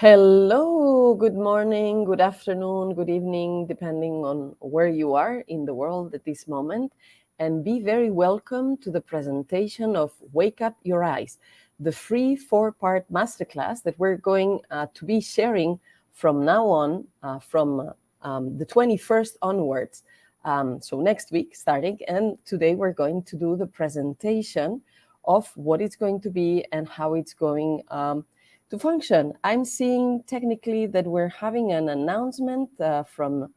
Hello, good morning, good afternoon, good evening, depending on where you are in the world at this moment. And be very welcome to the presentation of Wake Up Your Eyes, the free 4-part masterclass that we're going to be sharing from now on, from the 21st onwards. So next week starting, and today we're going to do the presentation of what it's going to be and how it's going to function. I'm seeing technically that we're having an announcement from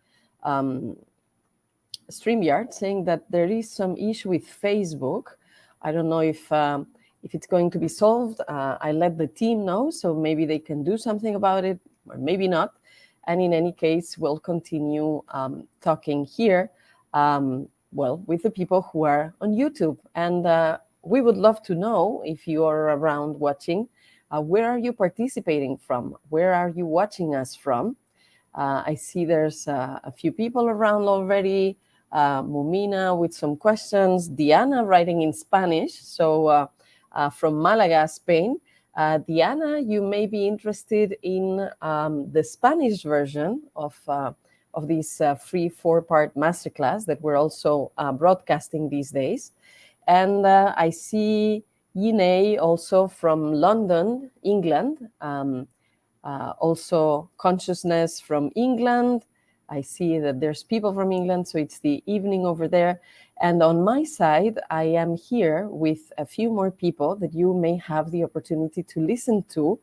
StreamYard saying that there is some issue with Facebook. I don't know if it's going to be solved. I let the team know, so maybe they can do something about it, or maybe not. And in any case, we'll continue talking here, with the people who are on YouTube. And we would love to know if you are around watching. Where are you participating from? Where are you watching us from? I see there's a few people around already. Mumina with some questions. Diana writing in Spanish. So from Malaga, Spain. Diana, you may be interested in the Spanish version of this free 4-part masterclass that we're also broadcasting these days. And I see Yinei also from London, England. Also consciousness from England. I see that there's people from England, so it's the evening over there. And on my side, I am here with a few more people that you may have the opportunity to listen to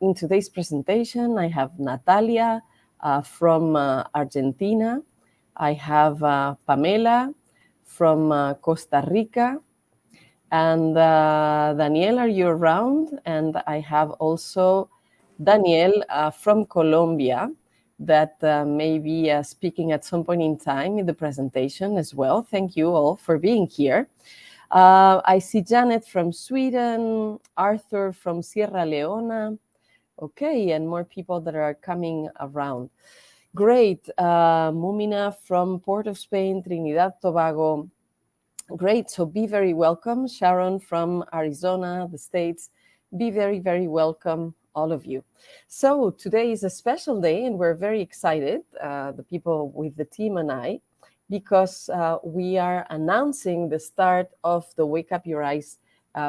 in today's presentation. I have Natalia from Argentina. I have Pamela from Costa Rica. And Daniel, are you around? And I have also Daniel from Colombia that may be speaking at some point in time in the presentation as well. Thank you all for being here. I see Janet from Sweden, Arthur from Sierra Leone. Okay, and more people that are coming around. Great. Mumina from Port of Spain, Trinidad, Tobago. Great. So be very welcome. Sharon from Arizona, the States. Be very, very welcome, all of you. So today is a special day, and we're very excited, the people with the team and I, because we are announcing the start of the Wake Up Your Eyes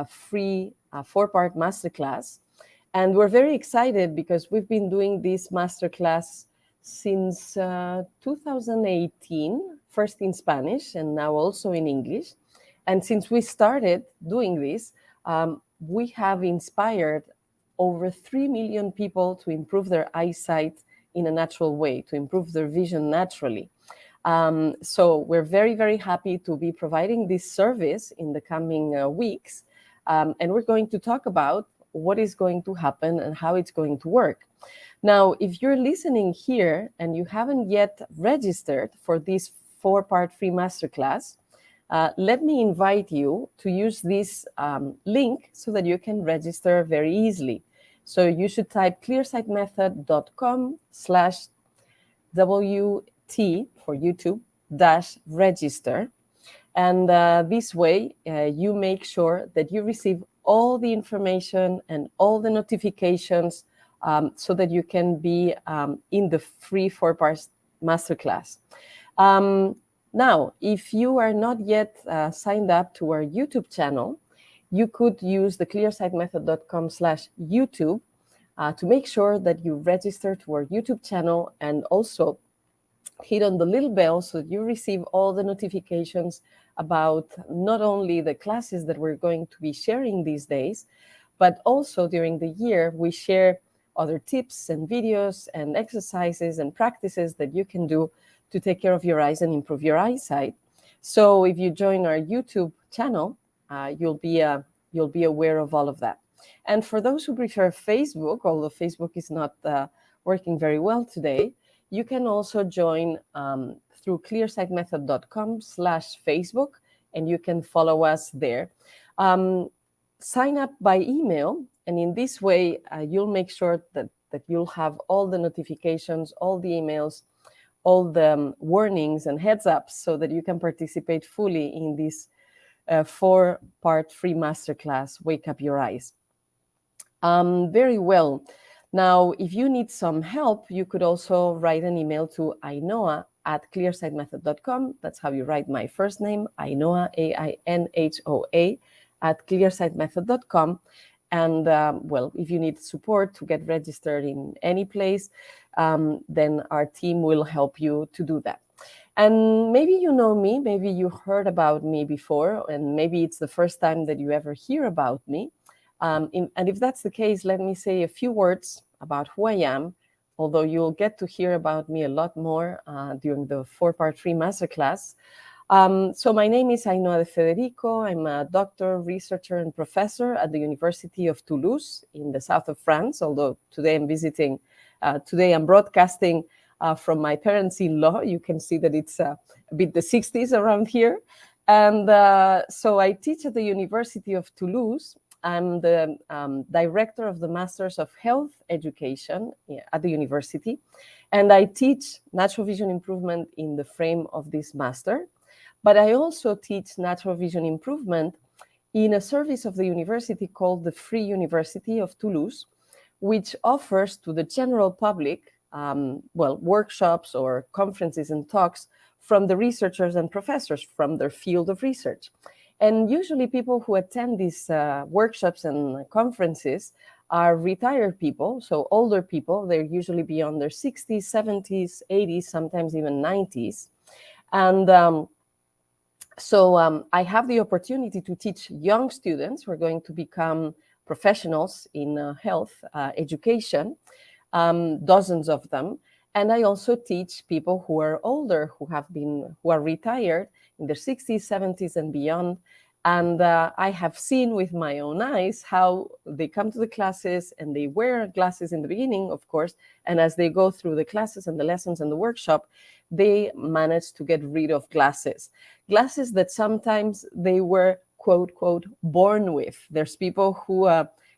free 4-part masterclass. And we're very excited because we've been doing this masterclass since 2018, first in Spanish and now also in English. And since we started doing this, we have inspired over 3 million people to improve their eyesight in a natural way, to improve their vision naturally. So we're very, very happy to be providing this service in the coming weeks. And we're going to talk about what is going to happen and how it's going to work. Now, if you're listening here and you haven't yet registered for this 4-part free masterclass, let me invite you to use this link so that you can register very easily. So you should type clearsightmethod.com/WT for YouTube -register. And this way, you make sure that you receive all the information and all the notifications so that you can be in the free 4-part masterclass. Now, if you are not yet signed up to our YouTube channel, you could use the clearsightmethod.com/YouTube to make sure that you register to our YouTube channel and also hit on the little bell so that you receive all the notifications about not only the classes that we're going to be sharing these days, but also during the year, we share other tips and videos and exercises and practices that you can do to take care of your eyes and improve your eyesight. So if you join our YouTube channel, you'll be aware of all of that. And for those who prefer Facebook, although Facebook is not working very well today, you can also join through clearsightmethod.com/Facebook, and you can follow us there. Sign up by email, and in this way, you'll make sure that you'll have all the notifications, all the emails, all the warnings and heads ups so that you can participate fully in this 4-part free masterclass, Wake Up Your Eyes. Very well. Now, if you need some help, you could also write an email to ainoa@clearsightmethod.com. That's how you write my first name, Ainoa, Ainhoa, at clearsightmethod.com. And well, if you need support to get registered in any place, then our team will help you to do that. And maybe you know me, maybe you heard about me before, and maybe it's the first time that you ever hear about me. And if that's the case, let me say a few words about who I am, although you'll get to hear about me a lot more during the 4-part free masterclass. So my name is Ainoa de Federico. I'm a doctor, researcher, and professor at the University of Toulouse in the south of France, although today I'm broadcasting from my parents-in-law. You can see that it's a bit the 60s around here. And so I teach at the University of Toulouse. I'm the director of the Masters of Health Education at the university. And I teach natural vision improvement in the frame of this master. But I also teach natural vision improvement in a service of the university called the Free University of Toulouse, which offers to the general public, workshops or conferences and talks from the researchers and professors from their field of research. And usually people who attend these workshops and conferences are retired people, so older people. They're usually beyond their 60s, 70s, 80s, sometimes even 90s. And so I have the opportunity to teach young students who are going to become professionals in health education, dozens of them. And I also teach people who are older, who are retired in their 60s, 70s, and beyond. And I have seen with my own eyes how they come to the classes and they wear glasses in the beginning, of course. And as they go through the classes and the lessons and the workshop, they manage to get rid of glasses that sometimes they were, quote, quote, born with. There's people who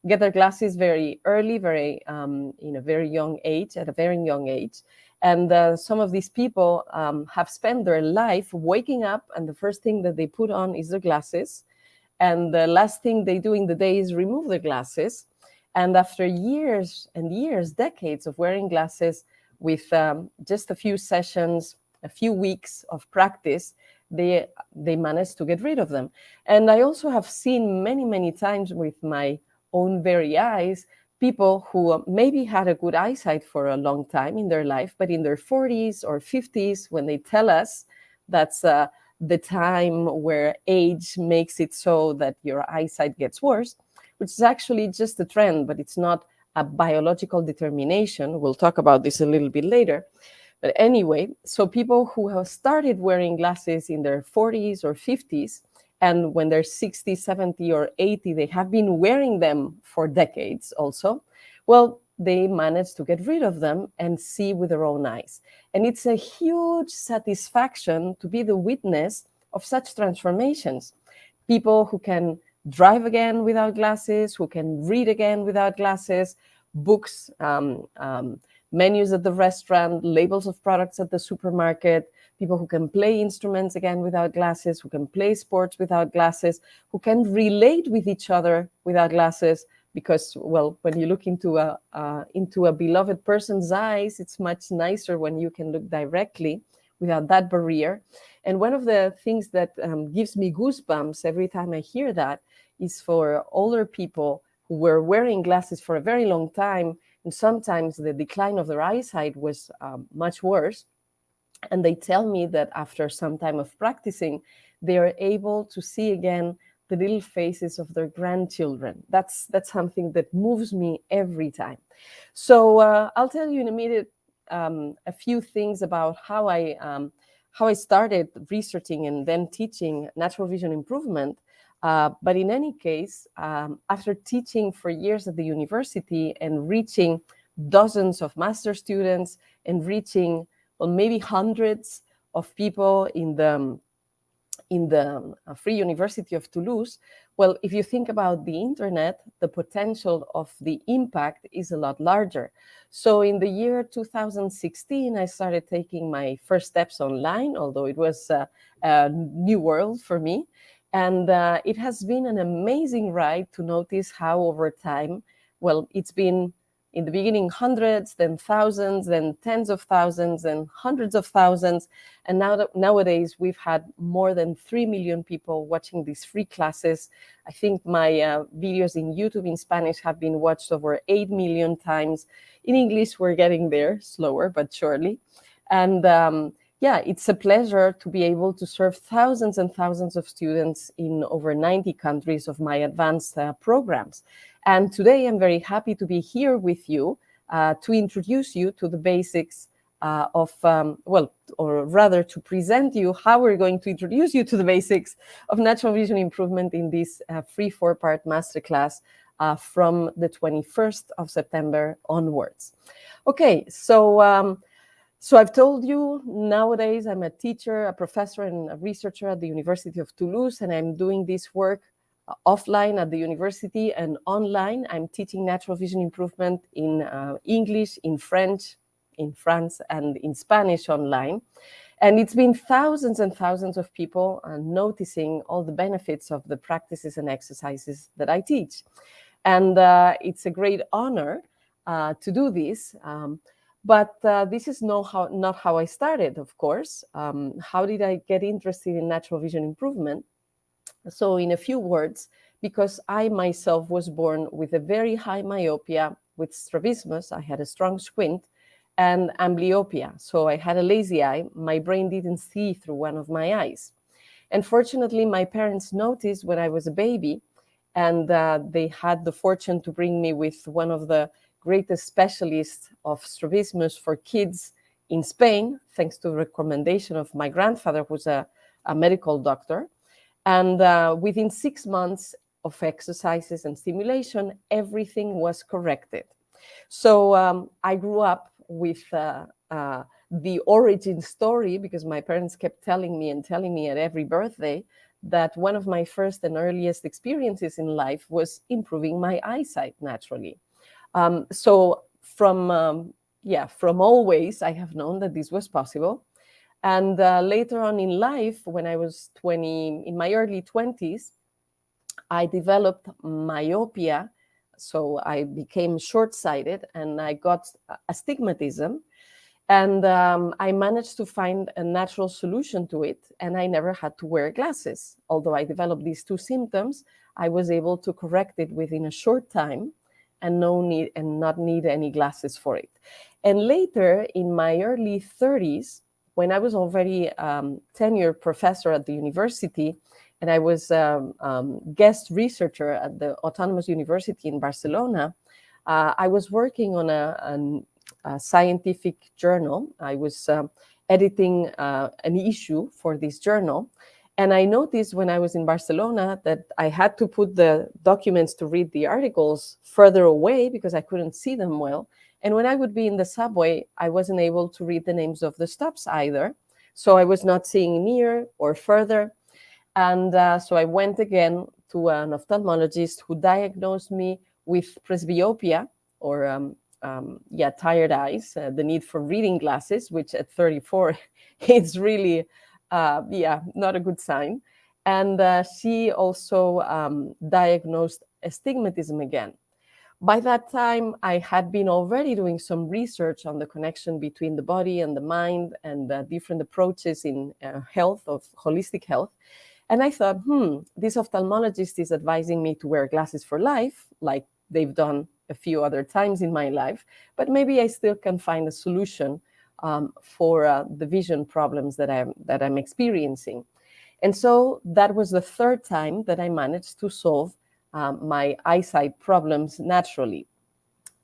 get their glasses very early, in a very young age, at a very young age. And some of these people have spent their life waking up, and the first thing that they put on is their glasses. And the last thing they do in the day is remove their glasses. And after years and years, decades of wearing glasses, with just a few sessions, a few weeks of practice, they managed to get rid of them. And I also have seen many, many times with my own very eyes, people who maybe had a good eyesight for a long time in their life, but in their 40s or 50s, when they tell us that's the time where age makes it so that your eyesight gets worse, which is actually just a trend, but it's not a biological determination. We'll talk about this a little bit later. But anyway, so people who have started wearing glasses in their 40s or 50s, and when they're 60, 70, or 80, they have been wearing them for decades also, well, they manage to get rid of them and see with their own eyes. And it's a huge satisfaction to be the witness of such transformations. People who can drive again without glasses, who can read again without glasses, books, menus at the restaurant, labels of products at the supermarket, people who can play instruments again without glasses, who can play sports without glasses, who can relate with each other without glasses. Because, well, when you look into a beloved person's eyes, it's much nicer when you can look directly without that barrier. And one of the things that gives me goosebumps every time I hear that is for older people who were wearing glasses for a very long time, and sometimes the decline of their eyesight was much worse. And they tell me that after some time of practicing, they are able to see again the little faces of their grandchildren. That's something that moves me every time. So I'll tell you in a minute a few things about how I started researching and then teaching natural vision improvement. But in any case, after teaching for years at the university and reaching dozens of master students and reaching, well, maybe hundreds of people in the Free University of Toulouse, well, if you think about the internet, the potential of the impact is a lot larger. So in the year 2016, I started taking my first steps online, although it was a new world for me. And it has been an amazing ride to notice how over time, well, it's been in the beginning hundreds, then thousands, then tens of thousands, and hundreds of thousands. And nowadays we've had more than 3 million people watching these free classes. I think my videos in YouTube in Spanish have been watched over 8 million times. In English, we're getting there, slower but surely. And yeah, it's a pleasure to be able to serve thousands and thousands of students in over 90 countries of my advanced programs. And today I'm very happy to be here with you to introduce you to the basics or rather to present you how we're going to introduce you to the basics of natural vision improvement in this free 4-part masterclass from the 21st of September onwards. Okay, so I've told you, nowadays I'm a teacher, a professor, and a researcher at the University of Toulouse, and I'm doing this work offline at the university, and online I'm teaching natural vision improvement in English, in French, in France, and in Spanish online. And it's been thousands and thousands of people noticing all the benefits of the practices and exercises that I teach. And it's a great honor to do this. But this is not how I started, of course. How did I get interested in natural vision improvement? So in a few words, because I myself was born with a very high myopia, with strabismus, I had a strong squint, and amblyopia. So I had a lazy eye. My brain didn't see through one of my eyes. And fortunately, my parents noticed when I was a baby, and they had the fortune to bring me with one of the greatest specialists of strabismus for kids in Spain, thanks to the recommendation of my grandfather, who's a medical doctor. And within 6 months of exercises and stimulation, everything was corrected. So I grew up with the origin story, because my parents kept telling me at every birthday that one of my first and earliest experiences in life was improving my eyesight naturally. So from always, I have known that this was possible. And later on in life, when I was in my early 20s, I developed myopia. So I became short-sighted and I got astigmatism. And I managed to find a natural solution to it. And I never had to wear glasses. Although I developed these two symptoms, I was able to correct it within a short time and not need any glasses for it. And later, in my early 30s, when I was already tenured professor at the university, and I was guest researcher at the Autonomous University in Barcelona, I was working on a scientific journal. I was editing an issue for this journal. And I noticed when I was in Barcelona that I had to put the documents to read the articles further away because I couldn't see them well. And when I would be in the subway, I wasn't able to read the names of the stops either. So I was not seeing near or further. And so I went again to an ophthalmologist who diagnosed me with presbyopia, or tired eyes, the need for reading glasses, which at 34 is really not a good sign. And she also diagnosed astigmatism again. By that time, I had been already doing some research on the connection between the body and the mind and different approaches in health, of holistic health. And I thought, this ophthalmologist is advising me to wear glasses for life, like they've done a few other times in my life, but maybe I still can find a solution for the vision problems that I'm experiencing. And so that was the third time that I managed to solve my eyesight problems naturally.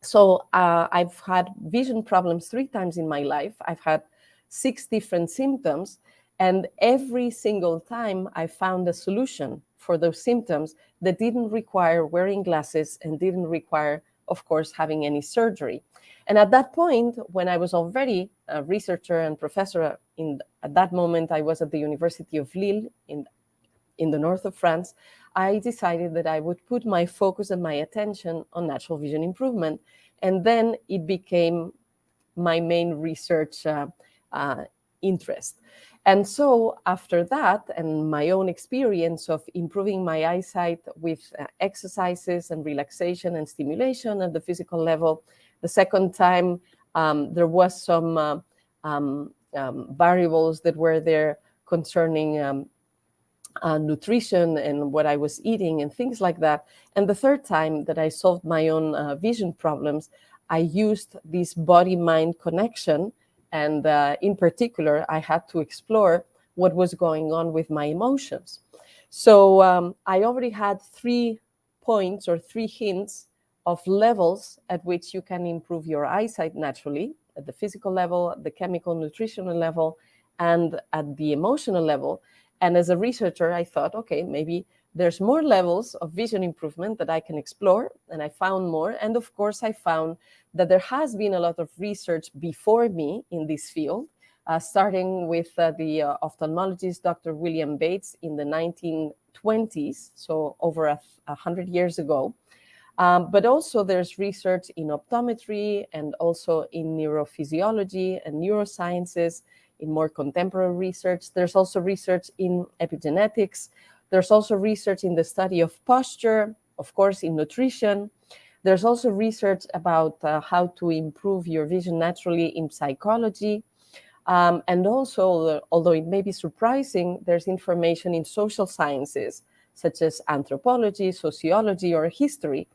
So I've had vision problems 3 times in my life. I've had 6 different symptoms, and every single time I found a solution for those symptoms that didn't require wearing glasses and didn't require, of course, having any surgery. And at that point, when I was already a researcher and professor, at that moment I was at the University of Lille in the north of France, I decided that I would put my focus and my attention on natural vision improvement. And then it became my main research interest. And so after that, and my own experience of improving my eyesight with exercises and relaxation and stimulation at the physical level, The second time, there was some variables that were there concerning nutrition and what I was eating and things like that. And the third time that I solved my own vision problems, I used this body-mind connection. And in particular, I had to explore what was going on with my emotions. So I already had 3 points or 3 hints of levels at which you can improve your eyesight naturally, at the physical level, the chemical nutritional level, and at the emotional level. And as a researcher, I thought, okay, maybe there's more levels of vision improvement that I can explore. And I found more. And of course, I found that there has been a lot of research before me in this field, starting with the ophthalmologist, Dr. William Bates, in the 1920s, so over 100 years ago. But also there's research in optometry and also in neurophysiology and neurosciences, in more contemporary research. There's also research in epigenetics. There's also research in the study of posture, of course, in nutrition. There's also research about how to improve your vision naturally in psychology. And also, although it may be surprising, there's information in social sciences, such as anthropology, sociology, or history.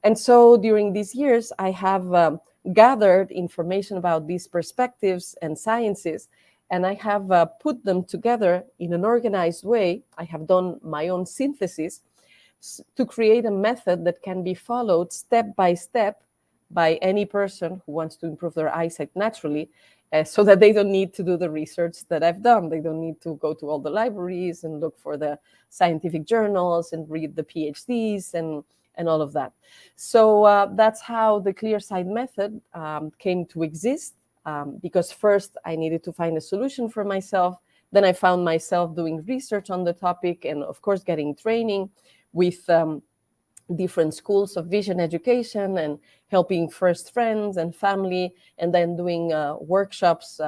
And so during these years, I have gathered information about these perspectives and sciences, and I have put them together in an organized way. I have done my own synthesis to create a method that can be followed step by step by any person who wants to improve their eyesight naturally, so that they don't need to do the research that I've done. They don't need to go to all the libraries and look for the scientific journals and read the PhDs and all of that. So that's how the ClearSight method came to exist, because first I needed to find a solution for myself. Then I found myself doing research on the topic and, of course, getting training with different schools of vision education and helping first friends and family, and then doing workshops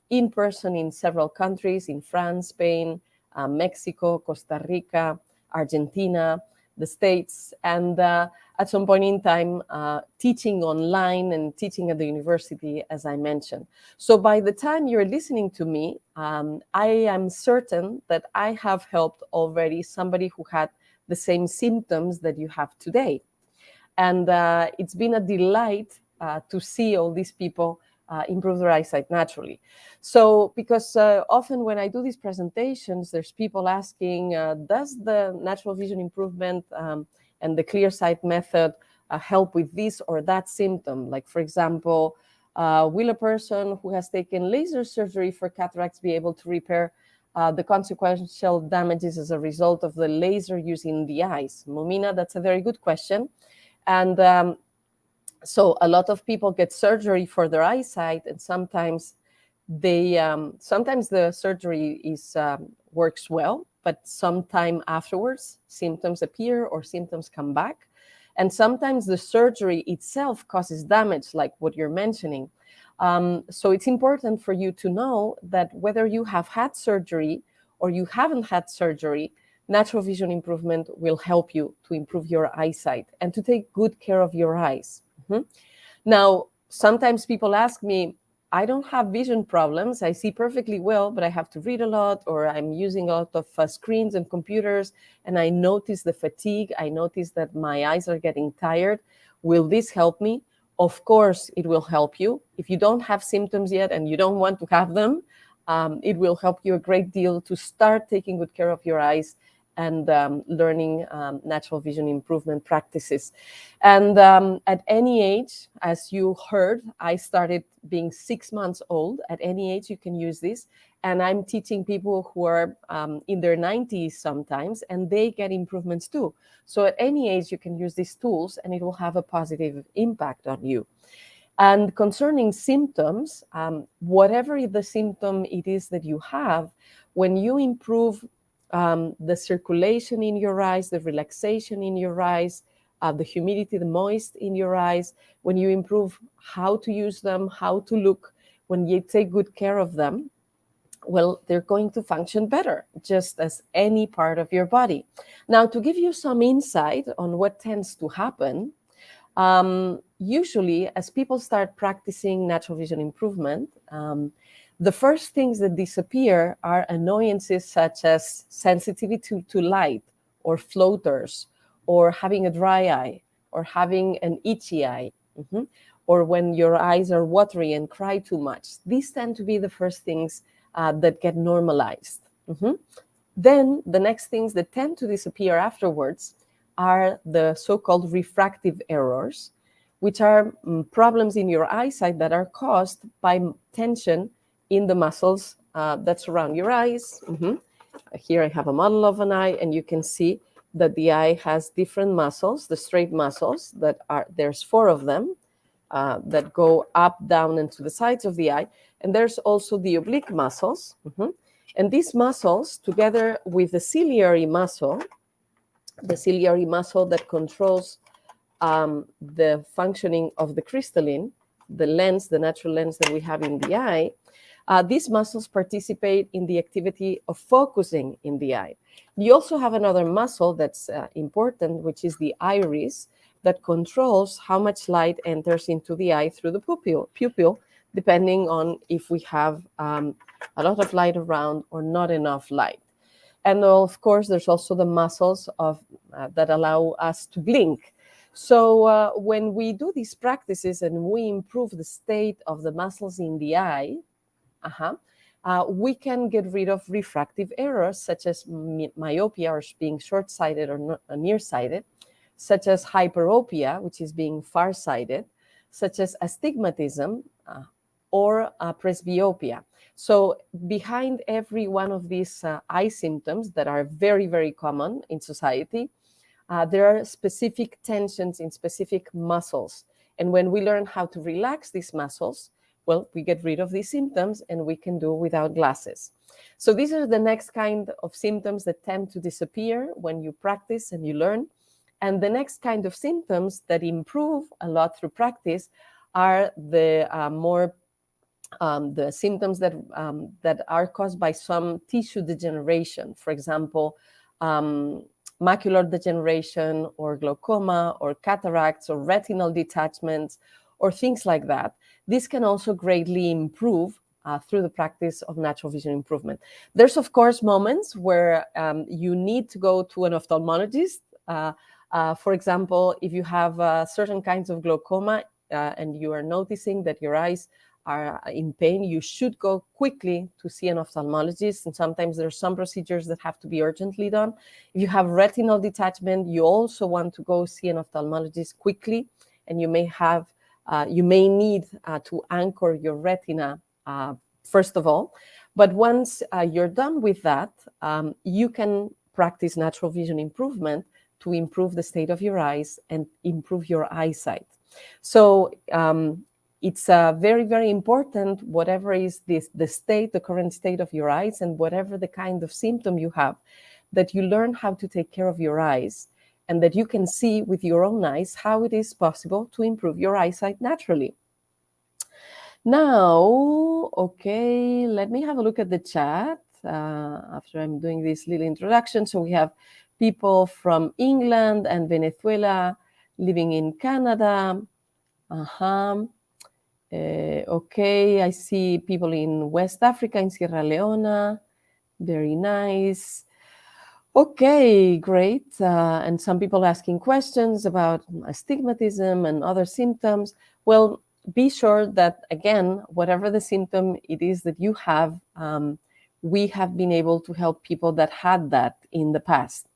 in person in several countries, in France, Spain, Mexico, Costa Rica, Argentina, the States, and at some point in time, teaching online and teaching at the university, as I mentioned. So by the time you're listening to me, I am certain that I have helped already somebody who had the same symptoms that you have today. And it's been a delight to see all these people improve their eyesight naturally. So, because often when I do these presentations, there's people asking, does the natural vision improvement and the ClearSight method help with this or that symptom? Like, for example, will a person who has taken laser surgery for cataracts be able to repair the consequential damages as a result of the laser using the eyes? Momina, that's a very good question. And so a lot of people get surgery for their eyesight, and sometimes sometimes the surgery works well, but sometime afterwards symptoms appear or symptoms come back. And sometimes the surgery itself causes damage, like what you're mentioning. So it's important for you to know that whether you have had surgery or you haven't had surgery, natural vision improvement will help you to improve your eyesight and to take good care of your eyes. Now, sometimes people ask me, I don't have vision problems. I see perfectly well, but I have to read a lot, or I'm using a lot of screens and computers, and I notice the fatigue. I notice that my eyes are getting tired. Will this help me? Of course, it will help you. If you don't have symptoms yet and you don't want to have them, it will help you a great deal to start taking good care of your eyes and learning natural vision improvement practices. And at any age, as you heard, I started being 6 months old. At any age, you can use this. And I'm teaching people who are in their 90s sometimes, and they get improvements too. So at any age, you can use these tools, and it will have a positive impact on you. And concerning symptoms, whatever the symptom it is that you have, when you improve the circulation in your eyes, the relaxation in your eyes, the humidity, the moist in your eyes, when you improve how to use them, how to look, when you take good care of them, well, they're going to function better, just as any part of your body. Now, to give you some insight on what tends to happen, usually, as people start practicing natural vision improvement, the first things that disappear are annoyances such as sensitivity to light, or floaters, or having a dry eye, or having an itchy eye, or when your eyes are watery and cry too much. These tend to be the first things that get normalized. Then the next things that tend to disappear afterwards are the so-called refractive errors, which are problems in your eyesight that are caused by tension in the muscles that surround your eyes. Here I have a model of an eye, and you can see that the eye has different muscles, the straight muscles that are, there's 4 of them that go up, down, and to the sides of the eye. And there's also the oblique muscles. And these muscles, together with the ciliary muscle that controls the functioning of the crystalline, the lens, the natural lens that we have in the eye, these muscles participate in the activity of focusing in the eye. You also have another muscle that's important, which is the iris, that controls how much light enters into the eye through the pupil, depending on if we have a lot of light around or not enough light. And of course, there's also the muscles that allow us to blink. So when we do these practices and we improve the state of the muscles in the eye, we can get rid of refractive errors such as myopia, or being short-sighted or nearsighted, such as hyperopia, which is being farsighted, such as astigmatism or presbyopia. So behind every one of these eye symptoms that are very, very common in society, there are specific tensions in specific muscles. And when we learn how to relax these muscles, well, we get rid of these symptoms and we can do without glasses. So these are the next kind of symptoms that tend to disappear when you practice and you learn. And the next kind of symptoms that improve a lot through practice are the the symptoms that are caused by some tissue degeneration. For example, macular degeneration, or glaucoma, or cataracts, or retinal detachments, or things like that. This can also greatly improve through the practice of natural vision improvement. There's, of course, moments where you need to go to an ophthalmologist. For example, if you have certain kinds of glaucoma and you are noticing that your eyes are in pain, you should go quickly to see an ophthalmologist. And sometimes there are some procedures that have to be urgently done. If you have retinal detachment, you also want to go see an ophthalmologist quickly, and you may need to anchor your retina first of all. But once you're done with that, you can practice natural vision improvement to improve the state of your eyes and improve your eyesight. So it's very, very important, whatever is the current state of your eyes, and whatever the kind of symptom you have, that you learn how to take care of your eyes, and that you can see with your own eyes how it is possible to improve your eyesight naturally. Now, okay, let me have a look at the chat after I'm doing this little introduction. So we have people from England and Venezuela, living in Canada. Okay, I see people in West Africa, in Sierra Leone. Very nice. Okay, great. And some people asking questions about astigmatism and other symptoms. Well, be sure that, again, whatever the symptom it is that you have, we have been able to help people that had that in the past.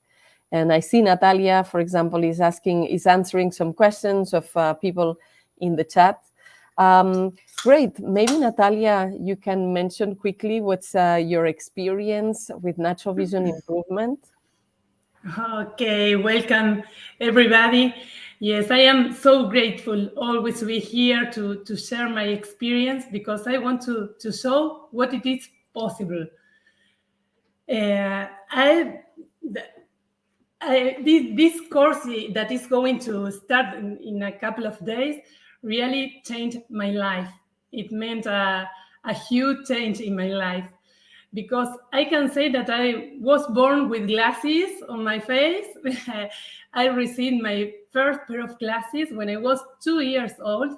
And I see Natalia, for example, is answering some questions of people in the chat. Great. Maybe, Natalia, you can mention quickly what's your experience with natural vision improvement. Okay, welcome everybody. Yes, I am so grateful always to be here to share my experience, because I want to show what it is possible. This course that is going to start in a couple of days really changed my life. It meant a huge change in my life. because I can say that I was born with glasses on my face. I received my first pair of glasses when I was 2 years old,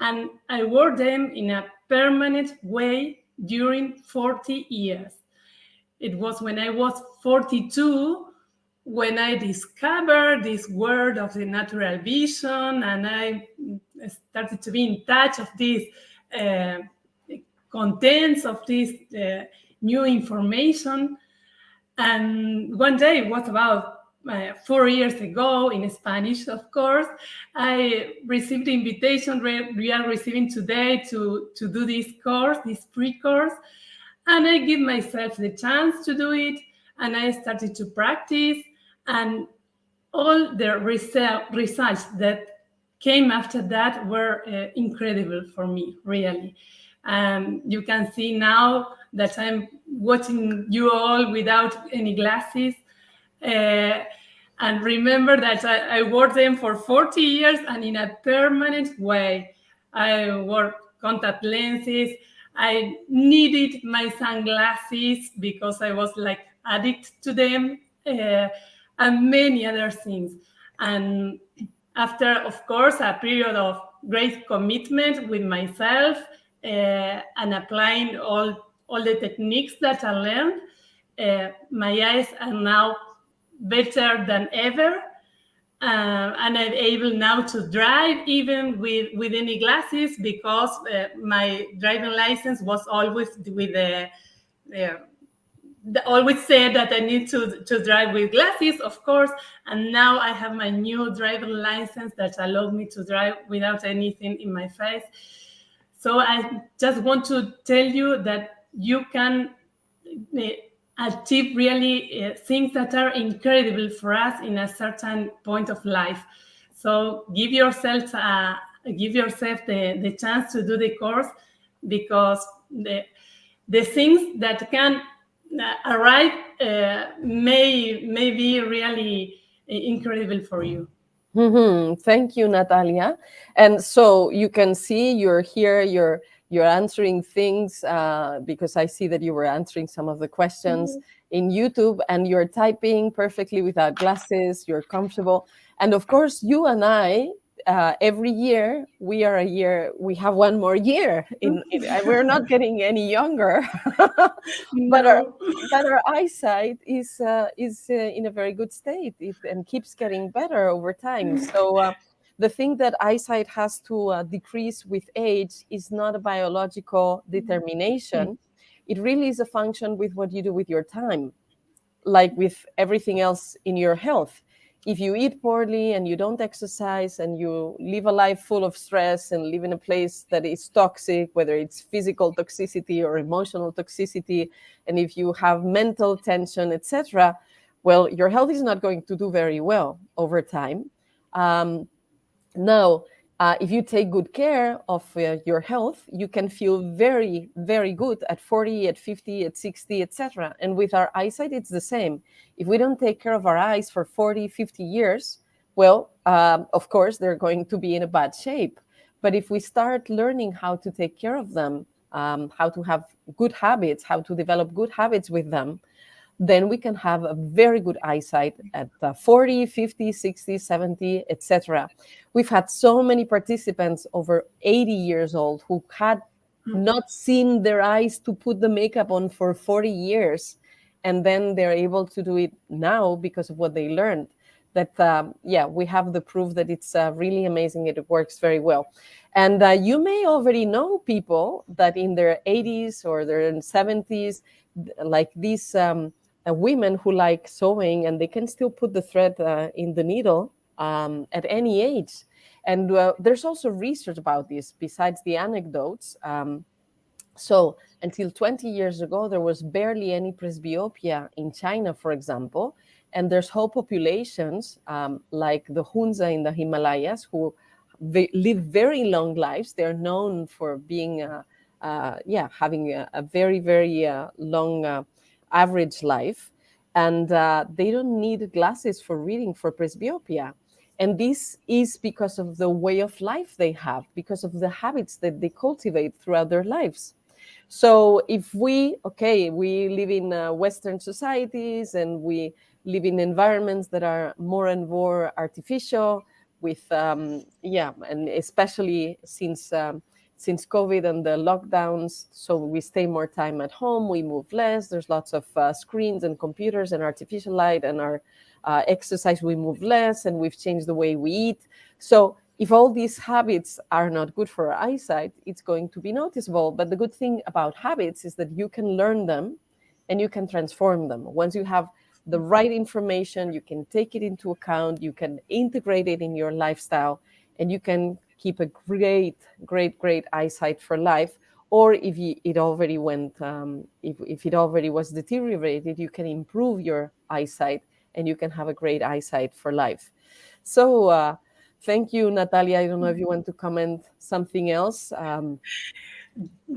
and I wore them in a permanent way during 40 years. It was when I was 42 when I discovered this world of the natural vision, and I started to be in touch of these uh, contents of this new information. And one day, it was about 4 years ago, in Spanish, of course, I received the invitation we are receiving today to do this course, this free course. And I give myself the chance to do it, and I started to practice. And all the results that came after that were incredible for me, really. You can see now that I'm watching you all without any glasses. And remember that I wore them for 40 years and in a permanent way. I wore contact lenses. I needed my sunglasses because I was like addicted to them, and many other things. And after, of course, a period of great commitment with myself, and applying all the techniques that I learned, my eyes are now better than ever. And I'm able now to drive even with any glasses, because my driving license was always with always said that I need to drive with glasses, of course. And now I have my new driving license that allowed me to drive without anything in my face. So I just want to tell you that you can achieve really things that are incredible for us in a certain point of life. So give yourself the chance to do the course, because the things that can arrive may be really incredible for you. Thank you, Natalia. And so you can see you're here, you're answering things, because I see that you were answering some of the questions in YouTube, and you're typing perfectly without glasses, you're comfortable. And of course, you and I, every year, we have one more year. We're not getting any younger. but our eyesight is in a very good state, and keeps getting better over time. So the thing that eyesight has to decrease with age is not a biological determination. It really is a function with what you do with your time, like with everything else in your health. If you eat poorly and you don't exercise, and you live a life full of stress and live in a place that is toxic, whether it's physical toxicity or emotional toxicity, and if you have mental tension, etc., well, your health is not going to do very well over time. Now, if you take good care of your health, you can feel very, very good at 40, at 50, at 60, etc. And with our eyesight, it's the same. If we don't take care of our eyes for 40, 50 years, well, of course, they're going to be in a bad shape. But if we start learning how to take care of them, how to have good habits, how to develop good habits with them, then we can have a very good eyesight at 40, 50, 60, 70, etc. We've had so many participants over 80 years old who had not seen their eyes to put the makeup on for 40 years. And then they're able to do it now because of what they learned. That, we have the proof that it's really amazing. It works very well. And you may already know people that in their 80s or their 70s, like these women who like sewing, and they can still put the thread in the needle at any age. And there's also research about this besides the anecdotes. So until 20 years ago, there was barely any presbyopia in China, for example. And there's whole populations like the Hunza in the Himalayas who live very long lives. They're known for being, having a very, very long average life. And they don't need glasses for reading for presbyopia. And this is because of the way of life they have, because of the habits that they cultivate throughout their lives. So if we live in Western societies, and we live in environments that are more and more artificial, with and especially since COVID and the lockdowns, so we stay more time at home, we move less, there's lots of screens and computers and artificial light, and our exercise, we move less, and we've changed the way we eat. So if all these habits are not good for our eyesight, it's going to be noticeable. But the good thing about habits is that you can learn them and you can transform them. Once you have the right information, you can take it into account, you can integrate it in your lifestyle, and you can keep a great eyesight for life. Or if it already went, if it already was deteriorated, you can improve your eyesight and you can have a great eyesight for life. So thank you, Natalia. I don't know if you want to comment something else.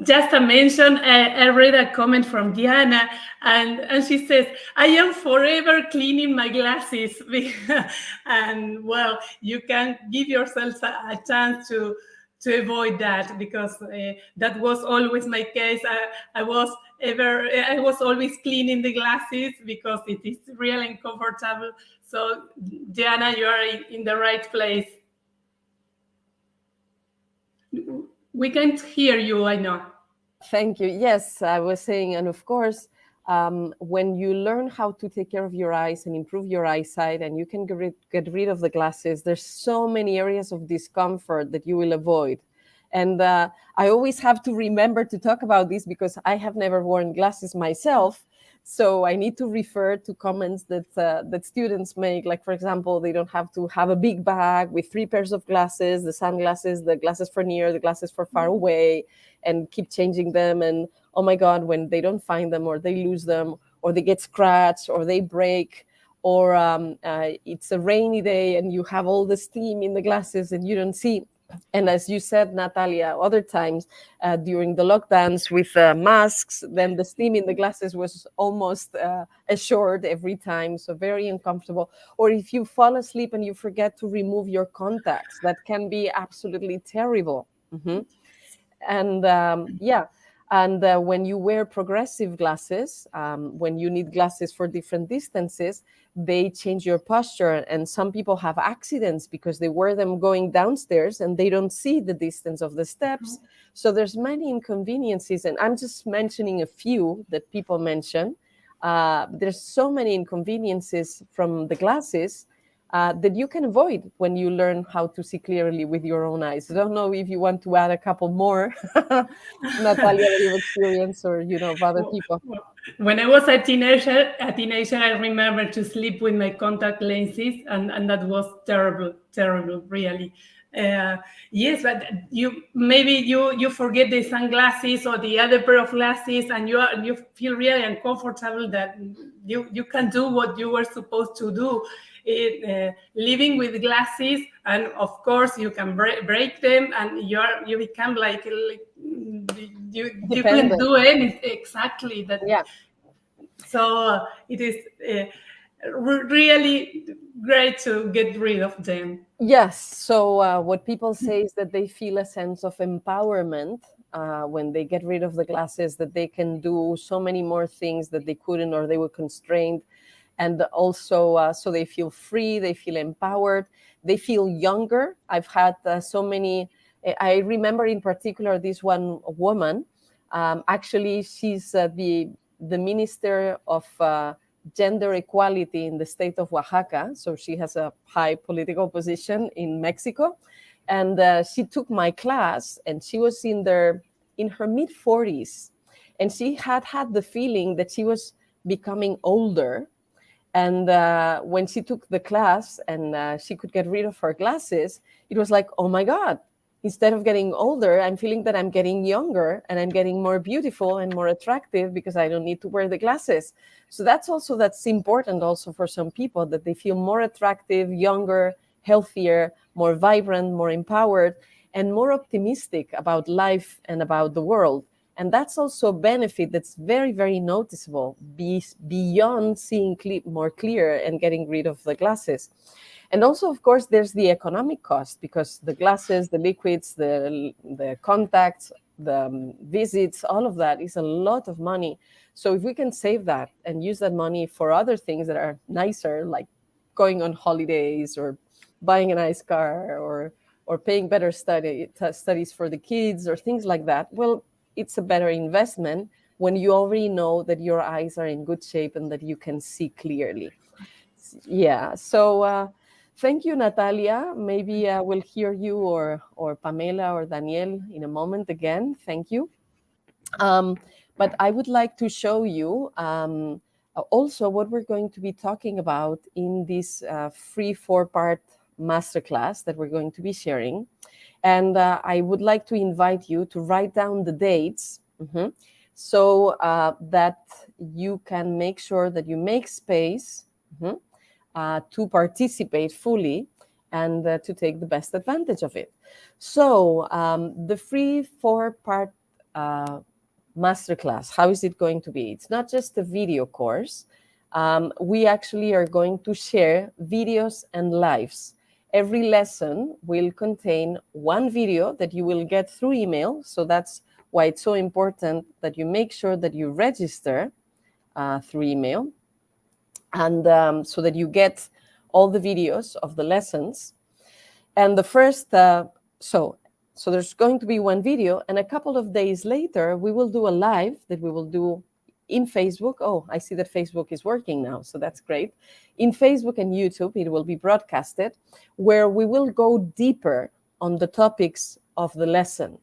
Just a mention, I read a comment from Diana, and she says, I am forever cleaning my glasses. And well, you can give yourself a chance to avoid that, because that was always my case. I was always cleaning the glasses because it is really uncomfortable. So Diana, you are in the right place. We can't hear you, I know. Thank you. Yes, I was saying, and of course, when you learn how to take care of your eyes and improve your eyesight, and you can get rid of the glasses, there's so many areas of discomfort that you will avoid. And I always have to remember to talk about this because I have never worn glasses myself. So I need to refer to comments that students make. Like, for example, they don't have to have a big bag with 3 pairs of glasses, the sunglasses, the glasses for near, the glasses for far away, and keep changing them. And oh my God, when they don't find them, or they lose them, or they get scratched, or they break, or it's a rainy day and you have all the steam in the glasses and you don't see. And as you said, Natalia, other times during the lockdowns with masks, then the steam in the glasses was almost assured every time. So very uncomfortable. Or if you fall asleep and you forget to remove your contacts, that can be absolutely terrible. Mm-hmm. And and when you wear progressive glasses, when you need glasses for different distances, they change your posture. And some people have accidents because they wear them going downstairs and they don't see the distance of the steps. So there's many inconveniences, and I'm just mentioning a few that people mention. There's so many inconveniences from the glasses that you can avoid when you learn how to see clearly with your own eyes. I don't know if you want to add a couple more, Natalia, that you've experienced, or of other people. When I was a teenager, I remember to sleep with my contact lenses, and that was terrible, really. Yes, but you forget the sunglasses or the other pair of glasses, and you feel really uncomfortable that you can do what you were supposed to do. Living with glasses, and of course you can break them, and you become like you can do anything. Exactly that. Yeah. So it is really great to get rid of them. Yes. So what people say is that they feel a sense of empowerment when they get rid of the glasses, that they can do so many more things that they couldn't, or they were constrained. And also, so they feel free, they feel empowered, they feel younger. I've had so many. I remember in particular this one woman. Actually, she's the minister of gender equality in the state of Oaxaca. So she has a high political position in Mexico. And she took my class, and she was in her mid-40s. And she had the feeling that she was becoming older. And when she took the class and she could get rid of her glasses, it was like, oh my God, instead of getting older, I'm feeling that I'm getting younger, and I'm getting more beautiful and more attractive because I don't need to wear the glasses. So that's important also for some people, that they feel more attractive, younger, healthier, more vibrant, more empowered, and more optimistic about life and about the world. And that's also a benefit that's very, very noticeable beyond seeing more clear and getting rid of the glasses. And also, of course, there's the economic cost, because the glasses, the liquids, the contacts, the visits, all of that is a lot of money. So if we can save that and use that money for other things that are nicer, like going on holidays or buying a nice car or paying better studies for the kids or things like that, well, it's a better investment when you already know that your eyes are in good shape and that you can see clearly. Yeah. So thank you, Natalia. Maybe we'll hear you or Pamela or Daniel in a moment again. Thank you. But I would like to show you also what we're going to be talking about in this free 4-part masterclass that we're going to be sharing. And I would like to invite you to write down the dates, so that you can make sure that you make space to participate fully and to take the best advantage of it. So the free 4-part masterclass, how is it going to be? It's not just a video course. We actually are going to share videos and lives. Every lesson will contain one video that you will get through email. So that's why it's so important that you make sure that you register through email, and so that you get all the videos of the lessons. And the first, so there's going to be one video, and a couple of days later, we will do a live that we will do in Facebook. Oh, I see that Facebook is working now, so that's great. In Facebook and YouTube, it will be broadcasted, where we will go deeper on the topics of the lesson.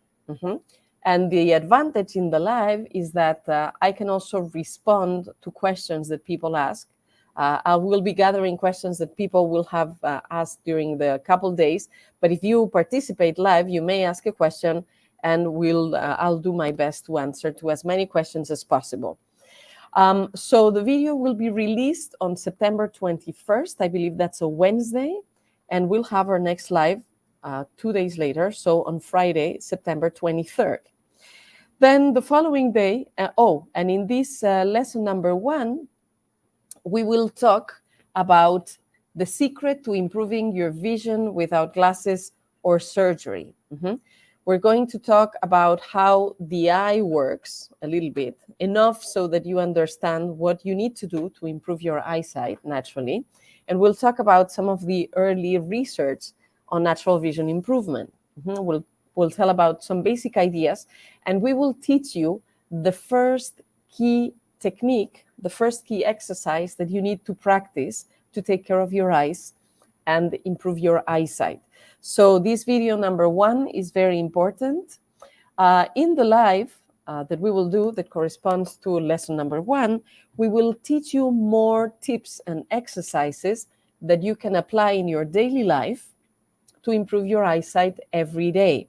And the advantage in the live is that I can also respond to questions that people ask. I will be gathering questions that people will have asked during the couple days. But if you participate live, you may ask a question, and I'll do my best to answer to as many questions as possible. So the video will be released on September 21st. I believe that's a Wednesday. And we'll have our next live 2 days later. So on Friday, September 23rd. Then the following day, and in this lesson number 1, we will talk about the secret to improving your vision without glasses or surgery. We're going to talk about how the eye works a little bit, enough so that you understand what you need to do to improve your eyesight naturally. And we'll talk about some of the early research on natural vision improvement. We'll tell about some basic ideas, and we will teach you the first key technique, the first key exercise that you need to practice to take care of your eyes and improve your eyesight. So this video number 1 is very important. In the live that we will do that corresponds to lesson number 1, we will teach you more tips and exercises that you can apply in your daily life to improve your eyesight every day.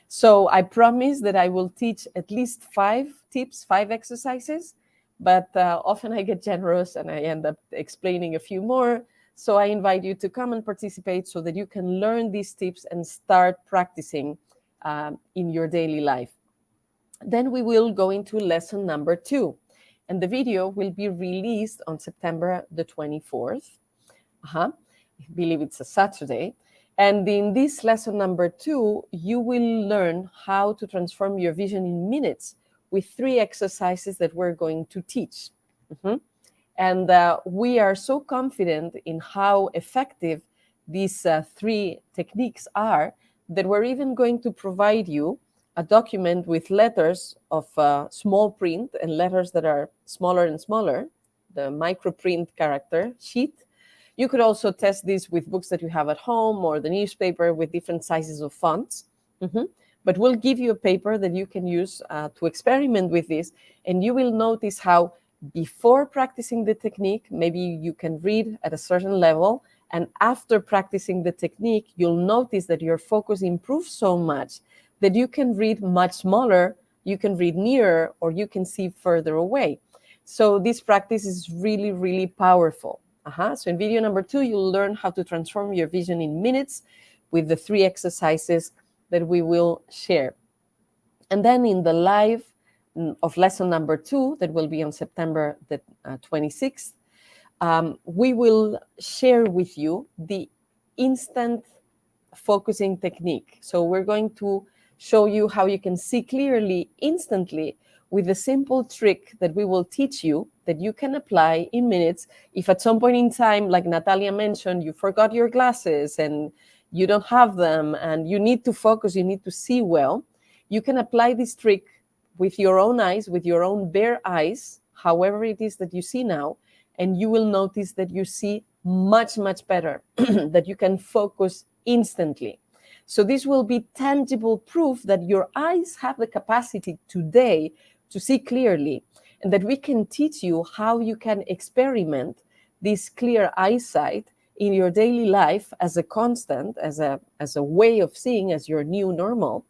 So I promise that I will teach at least 5 tips, 5 exercises, but often I get generous and I end up explaining a few more. So I invite you to come and participate so that you can learn these tips and start practicing in your daily life. Then we will go into lesson number 2, and the video will be released on September the 24th. I believe it's a Saturday. And in this lesson number 2, you will learn how to transform your vision in minutes with 3 exercises that we're going to teach. And we are so confident in how effective these 3 techniques are that we're even going to provide you a document with letters of small print and letters that are smaller and smaller, the microprint character sheet. You could also test this with books that you have at home or the newspaper with different sizes of fonts. But we'll give you a paper that you can use to experiment with this, and you will notice how before practicing the technique, maybe you can read at a certain level, and after practicing the technique, you'll notice that your focus improves so much that you can read much smaller, you can read nearer, or you can see further away. So this practice is really, really powerful. So in video number 2, you'll learn how to transform your vision in minutes with the 3 exercises that we will share. And then in the live of lesson number 2, that will be on September the 26th, we will share with you the instant focusing technique. So we're going to show you how you can see clearly instantly with a simple trick that we will teach you that you can apply in minutes. If at some point in time, like Natalia mentioned, you forgot your glasses and you don't have them and you need to focus, you need to see well, you can apply this trick with your own eyes, with your own bare eyes, however it is that you see now, and you will notice that you see much, much better, that you can focus instantly. So this will be tangible proof that your eyes have the capacity today to see clearly, and that we can teach you how you can experiment this clear eyesight in your daily life as a constant, as a way of seeing, as your new normal.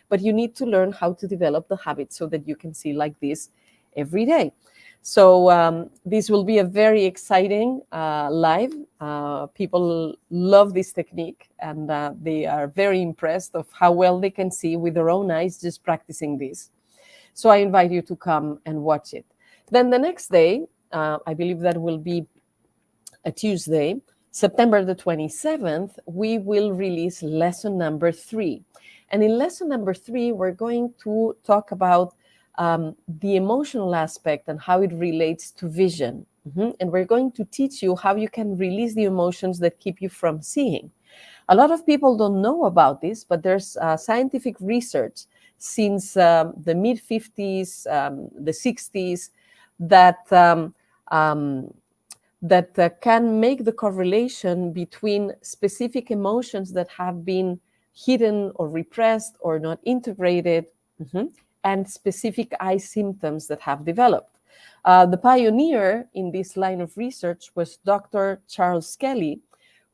But you need to learn how to develop the habit so that you can see like this every day. So this will be a very exciting live. People love this technique, and they are very impressed of how well they can see with their own eyes just practicing this. So I invite you to come and watch it. Then the next day, I believe that will be a Tuesday, September the 27th, we will release lesson number 3. And in lesson number 3, we're going to talk about the emotional aspect and how it relates to vision. And we're going to teach you how you can release the emotions that keep you from seeing. A lot of people don't know about this, but there's scientific research since the mid-50s, the 60s, that can make the correlation between specific emotions that have been hidden or repressed or not integrated, and specific eye symptoms that have developed. The pioneer in this line of research was Dr. Charles Kelly,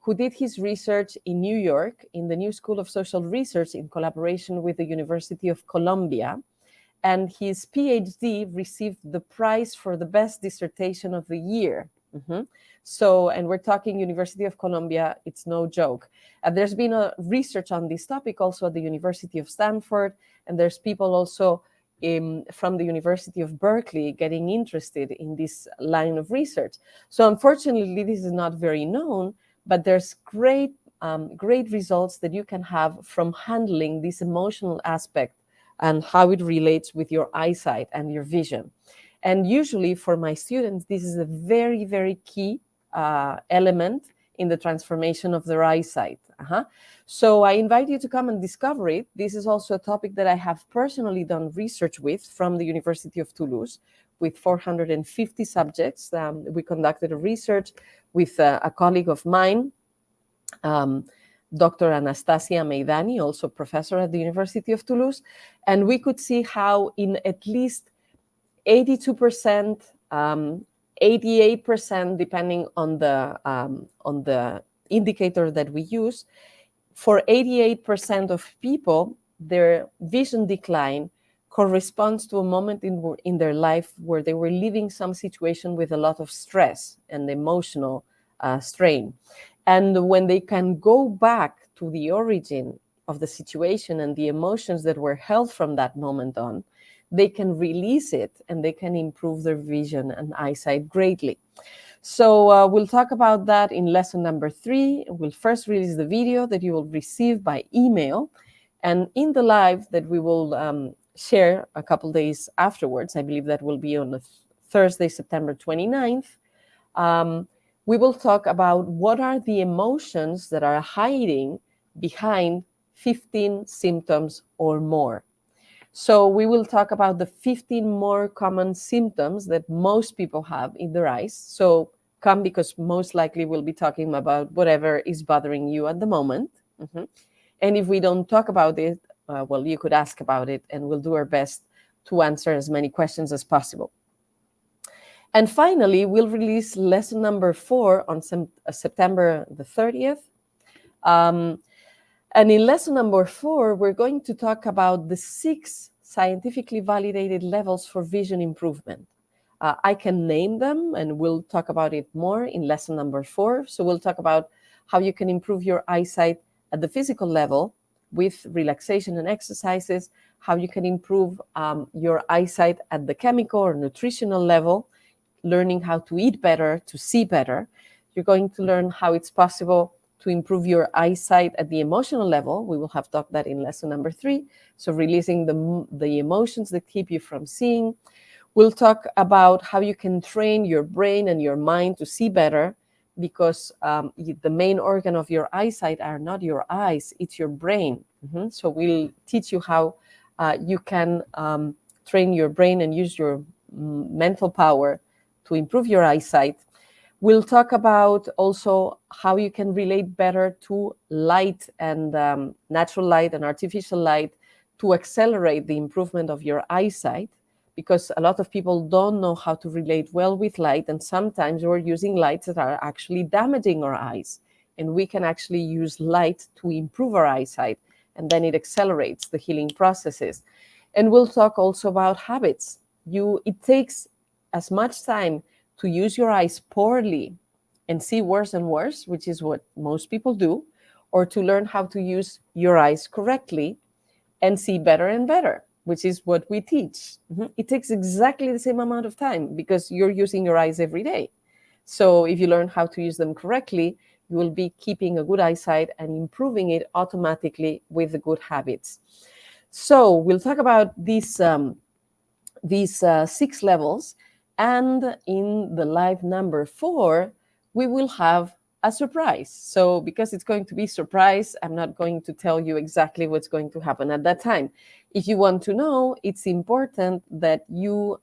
who did his research in New York in the New School of Social Research in collaboration with the University of Columbia. And his PhD received the prize for the best dissertation of the year. So, and we're talking University of Columbia, it's no joke. There's been a research on this topic also at the University of Stanford, and there's people also from the University of Berkeley getting interested in this line of research. So unfortunately, this is not very known, but there's great results that you can have from handling this emotional aspect and how it relates with your eyesight and your vision. And usually for my students, this is a very, very key element in the transformation of their eyesight. So I invite you to come and discover it. This is also a topic that I have personally done research with from the University of Toulouse with 450 subjects. We conducted a research with a colleague of mine, Dr. Anastasia Meidani, also professor at the University of Toulouse. And we could see how in at least 82%, 88%, depending on the indicator that we use, for 88% of people, their vision decline corresponds to a moment in their life where they were living some situation with a lot of stress and emotional strain. And when they can go back to the origin of the situation and the emotions that were held from that moment on, they can release it and they can improve their vision and eyesight greatly. So we'll talk about that in lesson number 3. We'll first release the video that you will receive by email. And in the live that we will share a couple days afterwards, I believe that will be on Thursday, September 29th, we will talk about what are the emotions that are hiding behind 15 symptoms or more. So we will talk about the 15 more common symptoms that most people have in their eyes. So come, because most likely we'll be talking about whatever is bothering you at the moment. And if we don't talk about it, well, you could ask about it and we'll do our best to answer as many questions as possible. And finally, we'll release lesson number 4 on September the 30th. And in lesson number 4, we're going to talk about the 6 scientifically validated levels for vision improvement. I can name them, and we'll talk about it more in lesson number 4. So we'll talk about how you can improve your eyesight at the physical level with relaxation and exercises, how you can improve your eyesight at the chemical or nutritional level, learning how to eat better, to see better. You're going to learn how it's possible to improve your eyesight at the emotional level. We will have talked that in lesson number 3. So releasing the emotions that keep you from seeing. We'll talk about how you can train your brain and your mind to see better, because the main organ of your eyesight are not your eyes, it's your brain. So we'll teach you how you can train your brain and use your mental power to improve your eyesight. We'll talk about also how you can relate better to light and natural light and artificial light to accelerate the improvement of your eyesight, because a lot of people don't know how to relate well with light, and sometimes we're using lights that are actually damaging our eyes, and we can actually use light to improve our eyesight, and then it accelerates the healing processes. And we'll talk also about habits. It takes as much time to use your eyes poorly and see worse and worse, which is what most people do, or to learn how to use your eyes correctly and see better and better, which is what we teach. It takes exactly the same amount of time because you're using your eyes every day. So if you learn how to use them correctly, you will be keeping a good eyesight and improving it automatically with the good habits. So we'll talk about these 6 levels. And in the live number 4, we will have a surprise. So because it's going to be surprise, I'm not going to tell you exactly what's going to happen at that time. If you want to know, it's important that you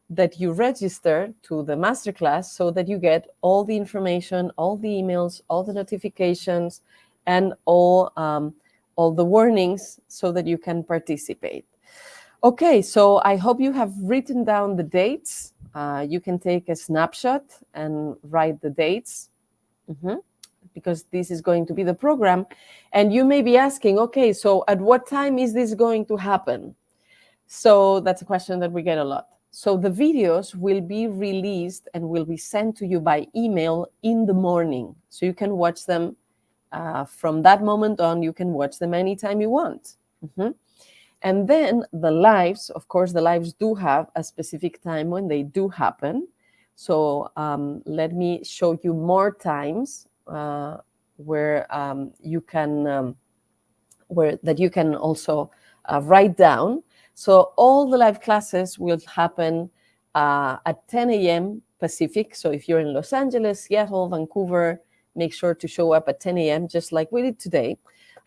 register to the masterclass so that you get all the information, all the emails, all the notifications, and all the warnings so that you can participate. Okay, so I hope you have written down the dates. You can take a snapshot and write the dates, because this is going to be the program. And you may be asking, okay, so at what time is this going to happen? So that's a question that we get a lot. So the videos will be released and will be sent to you by email in the morning. So you can watch them from that moment on. You can watch them anytime you want. And then the lives, of course, the lives do have a specific time when they do happen. So let me show you more times where you can also write down. So all the live classes will happen at 10 a.m. Pacific. So if you're in Los Angeles, Seattle, Vancouver, make sure to show up at 10 a.m., just like we did today.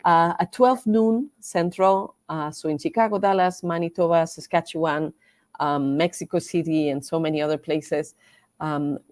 At 12 noon Central, so in Chicago, Dallas, Manitoba, Saskatchewan, Mexico City, and so many other places,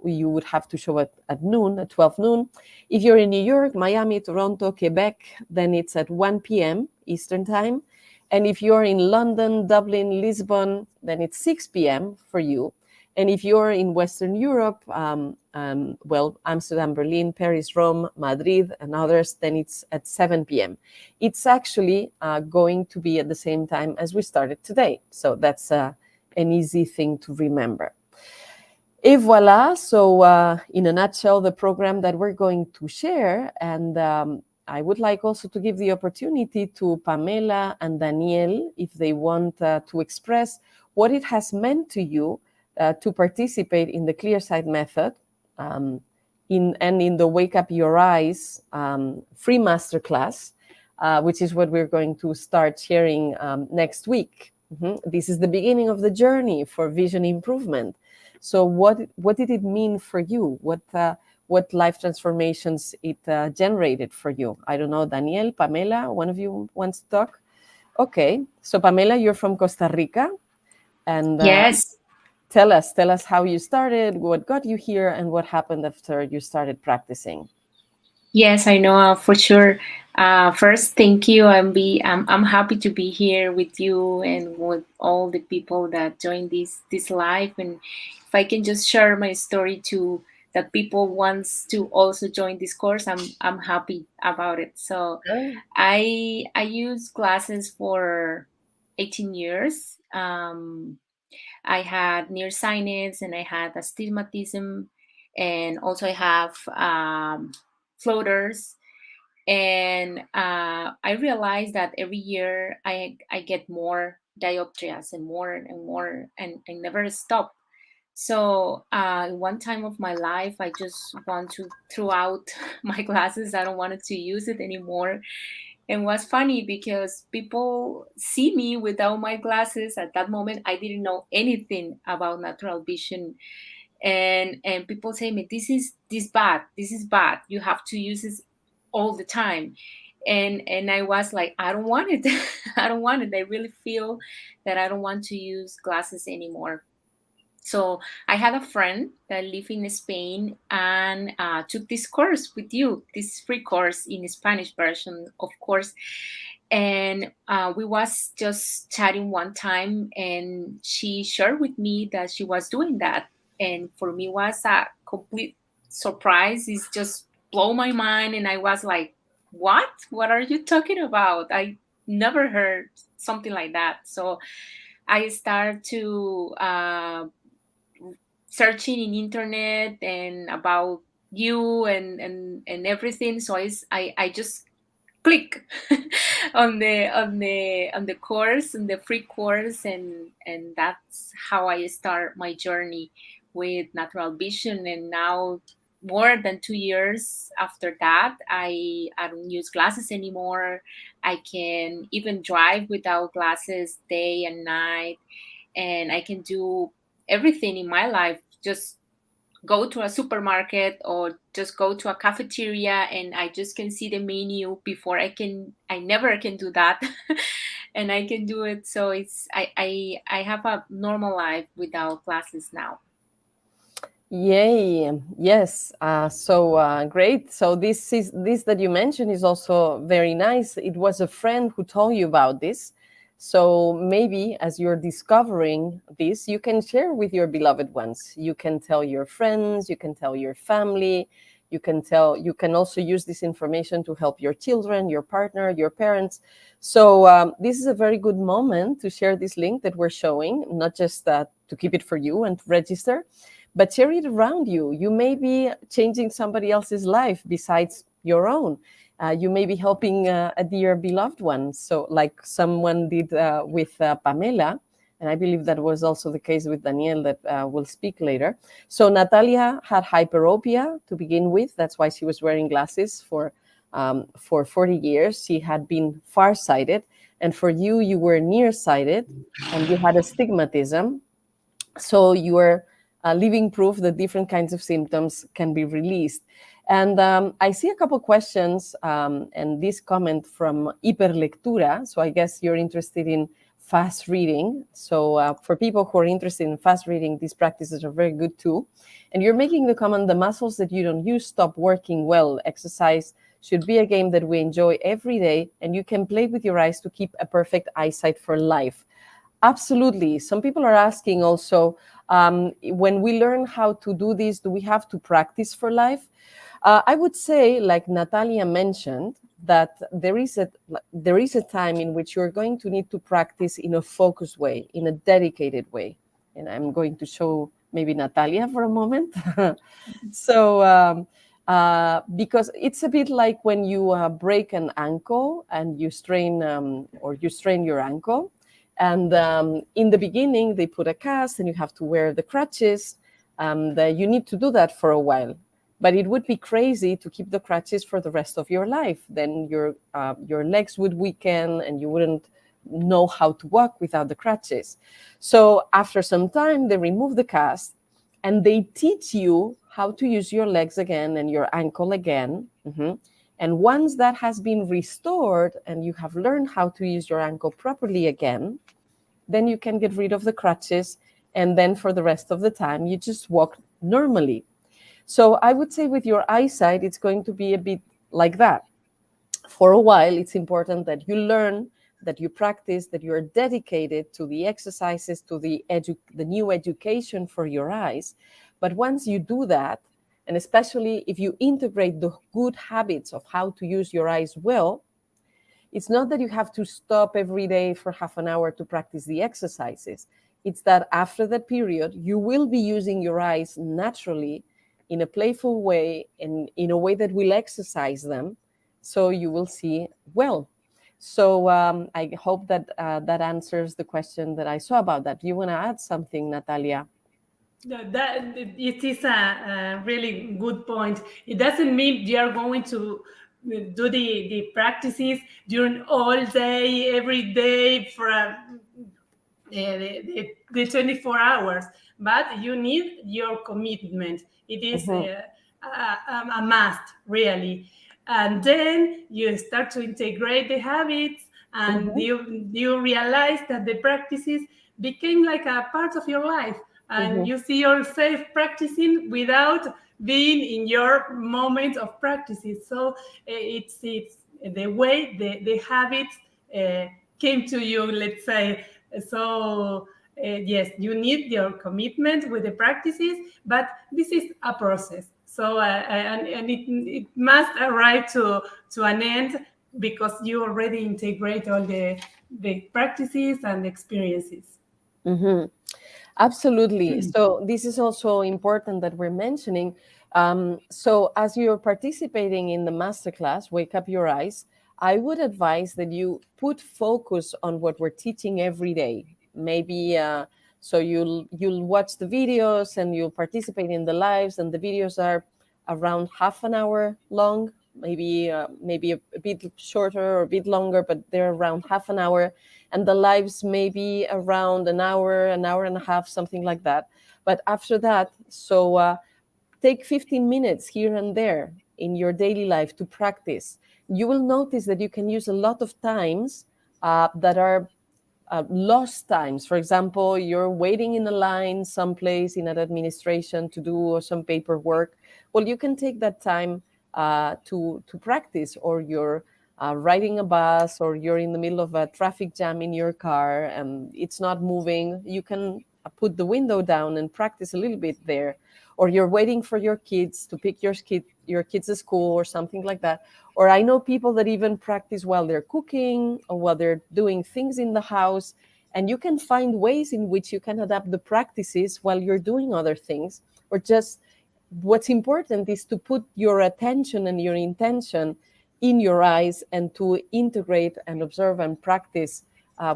you would have to show at 12 noon. If you're in New York, Miami, Toronto, Quebec, then it's at 1 p.m. Eastern Time. And if you're in London, Dublin, Lisbon, then it's 6 p.m. for you. And if you're in Western Europe, Amsterdam, Berlin, Paris, Rome, Madrid, and others, then it's at 7 p.m. It's actually going to be at the same time as we started today. So that's an easy thing to remember. Et voila. So in a nutshell, the program that we're going to share. And I would like also to give the opportunity to Pamela and Daniel, if they want to express what it has meant to you to participate in the Clear Sight Method in the Wake Up Your Eyes free masterclass, which is what we're going to start sharing next week. This is the beginning of the journey for vision improvement. So what did it mean for you? What life transformations it generated for you? I don't know, Daniel, Pamela, one of you wants to talk? Okay, so Pamela, you're from Costa Rica. And yes. Tell us how you started, what got you here, and what happened after you started practicing. Yes, I know for sure. First, thank you. I'm happy to be here with you and with all the people that joined this live. And if I can just share my story to that people wants to also join this course, I'm happy about it. So I use glasses for 18 years. I had nearsightedness and I had astigmatism, and also I have floaters. And I realized that every year I get more dioptrias and more, and I never stop. So one time of my life, I just want to throw out my glasses. I don't want to use it anymore. And what's funny because people see me without my glasses. At that moment, I didn't know anything about natural vision, and people say me, this is bad. You have to use this all the time. And I was like, I don't want it. I don't want it. I really feel that I don't want to use glasses anymore. So I had a friend that lived in Spain and took this course with you, this free course in Spanish version, of course. And we was just chatting one time, and she shared with me that she was doing that. And for me, was a complete surprise. It's just blow my mind, and I was like, "What? What are you talking about? I never heard something like that." So I started to searching in internet and about you and everything. So I just click on the course, on the free course, and that's how I start my journey with natural vision. And now, more than 2 years after that, I don't use glasses anymore. I can even drive without glasses day and night, and I can do everything in my life. Just go to a supermarket or just go to a cafeteria, and I just can see the menu. Before, I never can do that. And I can do it. So I have a normal life without glasses now. Yay! Yes. Great. So this that you mentioned is also very nice. It was a friend who told you about this. So maybe as you're discovering this, you can share with your beloved ones. You can tell your friends. You can tell your family. You can also use this information to help your children, your partner, your parents. So this is a very good moment to share this link that we're showing, not just to keep it for you and to register, but share it around you. You may be changing somebody else's life besides your own. You may be helping a dear beloved one. So like someone did with Pamela, and I believe that was also the case with Daniel that will speak later. So Natalia had hyperopia to begin with. That's why she was wearing glasses for 40 years. She had been farsighted. And for you, you were nearsighted and you had astigmatism. So you were living proof that different kinds of symptoms can be released. And I see a couple questions and this comment from Hiperlectura. So I guess you're interested in fast reading. So for people who are interested in fast reading, these practices are very good too. And you're making the comment, the muscles that you don't use stop working well. Exercise should be a game that we enjoy every day, and you can play with your eyes to keep a perfect eyesight for life. Absolutely. Some people are asking also, when we learn how to do this, do we have to practice for life? I would say, like Natalia mentioned, that there is a time in which you're going to need to practice in a focused way, in a dedicated way. And I'm going to show maybe Natalia for a moment. So, because it's a bit like when you break an ankle and you strain your ankle. And in the beginning, they put a cast and you have to wear the crutches. You need to do that for a while. But it would be crazy to keep the crutches for the rest of your life. Then your legs would weaken and you wouldn't know how to walk without the crutches. So after some time, they remove the cast and they teach you how to use your legs again and your ankle again. Mm-hmm. And once that has been restored and you have learned how to use your ankle properly again, then you can get rid of the crutches. And then for the rest of the time, you just walk normally. So I would say with your eyesight, it's going to be a bit like that. For a while, it's important that you learn, that you practice, that you're dedicated to the exercises, to the new education for your eyes. But once you do that, and especially if you integrate the good habits of how to use your eyes well, it's not that you have to stop every day for half an hour to practice the exercises. It's that after that period, you will be using your eyes naturally in a playful way and in a way that will exercise them. So you will see well. So I hope that that answers the question that I saw about that. Do you want to add something, Natalia? That it is a really good point. It doesn't mean you are going to do the practices during all day, every day for the 24 hours, but you need your commitment. It is Mhm. a must, really. And then you start to integrate the habits, and Mhm. you realize that the practices became like a part of your life, and Mhm. you see yourself practicing without being in your moment of practices. So it's the way the habits came to you, let's say. So yes, you need your commitment with the practices, but this is a process. So and it must arrive to an end, because you already integrate all the practices and experiences. Mhm. Absolutely. So this is also important that we're mentioning. So as you're participating in the masterclass, Wake Up Your Eyes, I would advise that you put focus on what we're teaching every day. Maybe so you'll watch the videos and you'll participate in the lives, and the videos are around half an hour long, maybe a bit shorter or a bit longer, but they're around half an hour, and the lives may be around an hour and a half, something like that. But after that, take 15 minutes here and there in your daily life to practice. You will notice that you can use a lot of times that are lost times. For example, you're waiting in a line someplace in an administration to do some paperwork. Well, you can take that time to practice, or you're riding a bus, or you're in the middle of a traffic jam in your car and it's not moving. You can put the window down and practice a little bit there. Or you're waiting for your kids to pick your kids at school or something like that. Or I know people that even practice while they're cooking or while they're doing things in the house. And you can find ways in which you can adapt the practices while you're doing other things. Or just what's important is to put your attention and your intention in your eyes and to integrate and observe and practice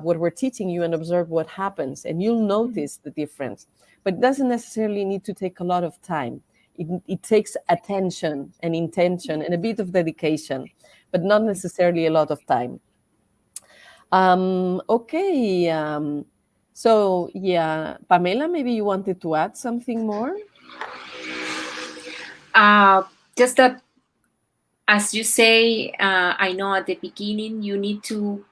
what we're teaching you and observe what happens. And you'll notice the difference. But it doesn't necessarily need to take a lot of time. It takes attention and intention and a bit of dedication, but not necessarily a lot of time. Okay. So, yeah, Pamela, maybe you wanted to add something more? Uh, just that, as you say, I know at the beginning you need to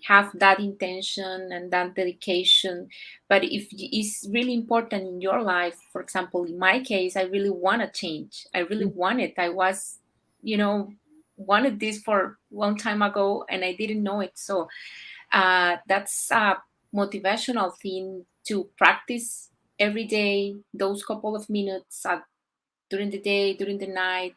have that intention and that dedication. But if it's really important in your life, for example, in my case, I really want to change. I really want it. I was, you know, wanted this for a long time ago and I didn't know it. So that's a motivational thing to practice every day, those couple of minutes during the day, during the night,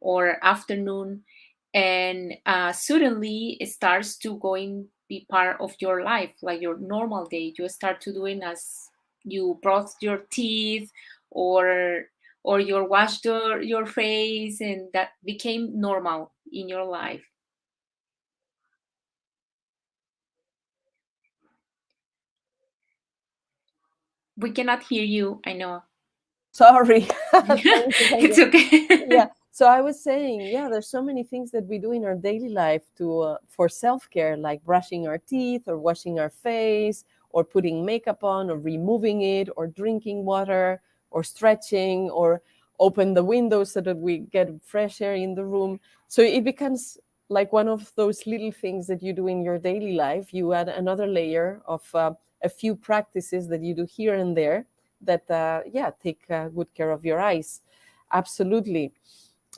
or afternoon, and suddenly it starts to going be part of your life, like your normal day. You start to doing as you brush your teeth, or you wash your face, and that became normal in your life. We cannot hear you, I know. Sorry. Thank you. Thank It's you. okay. Yeah. So I was saying, yeah, there's so many things that we do in our daily life to for self-care, like brushing our teeth or washing our face or putting makeup on or removing it or drinking water or stretching or open the windows so that we get fresh air in the room. So it becomes like one of those little things that you do in your daily life. You add another layer of a few practices that you do here and there that, yeah, take good care of your eyes. Absolutely.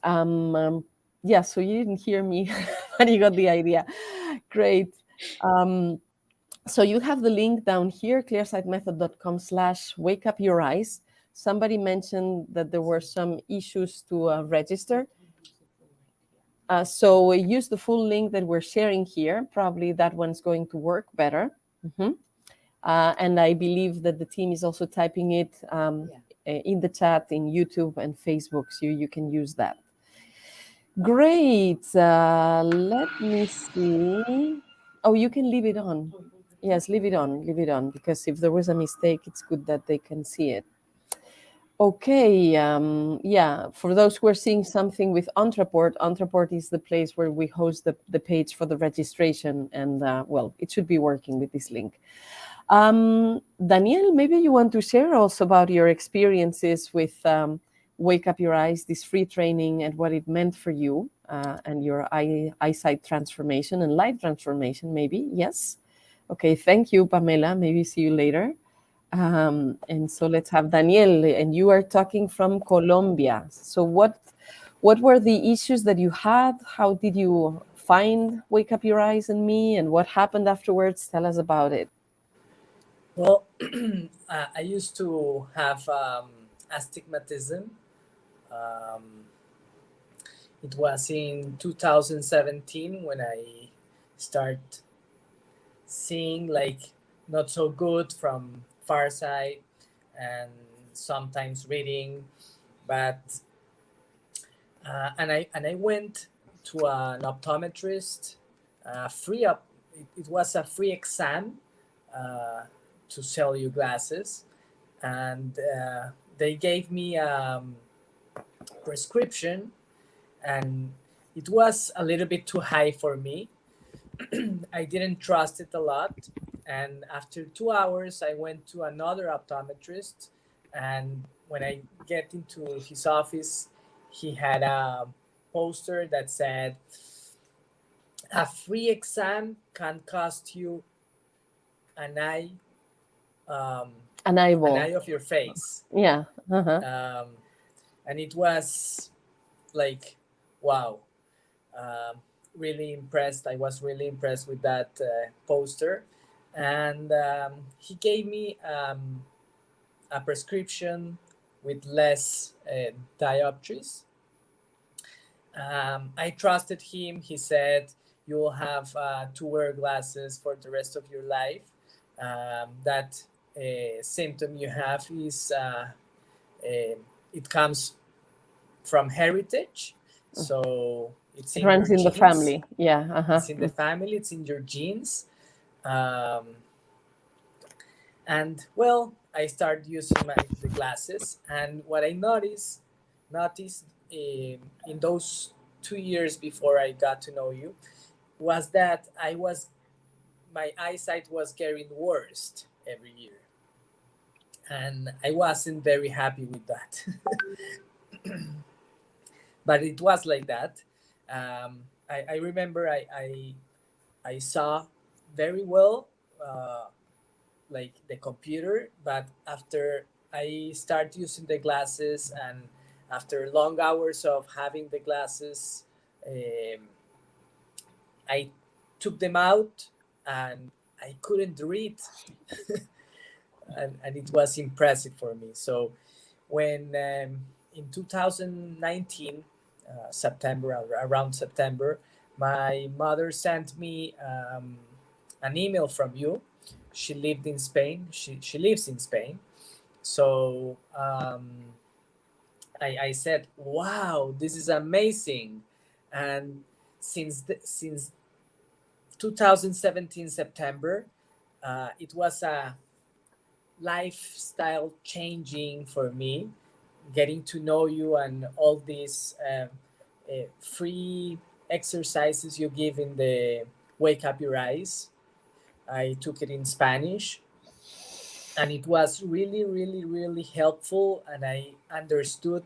Yeah, so you didn't hear me, but you got the idea. Great. Um, so you have the link down here, clearsightmethod.com/wake up your eyes. Somebody mentioned that there were some issues to register. So use the full link that we're sharing here. Probably that one's going to work better. Mhm. And I believe that the team is also typing it in the chat in YouTube and Facebook, so you can use that. Great. Let me see. Oh, you can leave it on. Yes, leave it on, because if there was a mistake, it's good that they can see it. Okay, yeah, for those who are seeing something with Entreport, Entreport is the place where we host the page for the registration, and well, it should be working with this link. Daniel, maybe you want to share also about your experiences with Wake Up Your Eyes, this free training, and what it meant for you and your eyesight transformation and life transformation, maybe? Yes? Okay, thank you, Pamela. Maybe see you later. And so let's have Daniel, and you are talking from Colombia. So what were the issues that you had? How did you find Wake Up Your Eyes and Me, and what happened afterwards? Tell us about it. Well, I used to have astigmatism. Um, it was in 2017 when I start seeing like not so good from far side and sometimes reading, but and I went to an optometrist, free up. It was a free exam to sell you glasses, and they gave me a prescription, and it was a little bit too high for me. I didn't trust it a lot, and after 2 hours I went to another optometrist, and when I get into his office, he had a poster that said a free exam can cost you an eye, um, An an eyeball. eye of your face. Yeah. And it was like, wow, really impressed. I was really impressed with that poster. And he gave me a prescription with less dioptries. I trusted him. He said, you will have to wear glasses for the rest of your life. That symptom you have is it comes from heritage, so it's It in your runs in the genes. family. Yeah. It's in the family. It's in your genes. And well, I started using the glasses, and what I noticed in those 2 years before I got to know you was that my eyesight was getting worse every year, and I wasn't very happy with that. But it was like that. I remember I saw very well, like the computer, but after I start using the glasses, and after long hours of having the glasses, I took them out and I couldn't read. And it was impressive for me. So when in 2019, September, around September, my mother sent me an email from you. She lived in Spain. She lives in Spain. So I said, wow, this is amazing. And since 2017 September, it was a lifestyle changing for me, getting to know you and all these free exercises you give in the Wake Up Your Eyes. I took it in Spanish, and it was really, really, really helpful. And I understood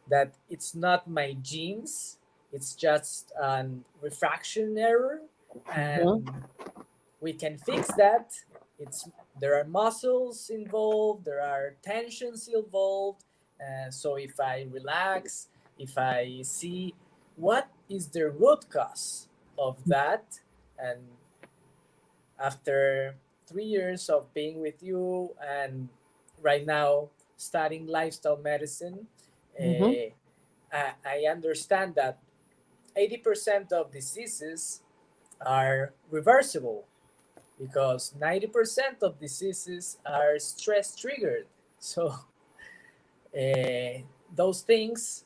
that it's not my genes, it's just a refraction error, and we can fix that. There are muscles involved, there are tensions involved. So if I relax, if I see what is the root cause of that, and after 3 years of being with you and right now studying lifestyle medicine, I understand that 80% of diseases are reversible, because 90% of diseases are stress triggered. So those things,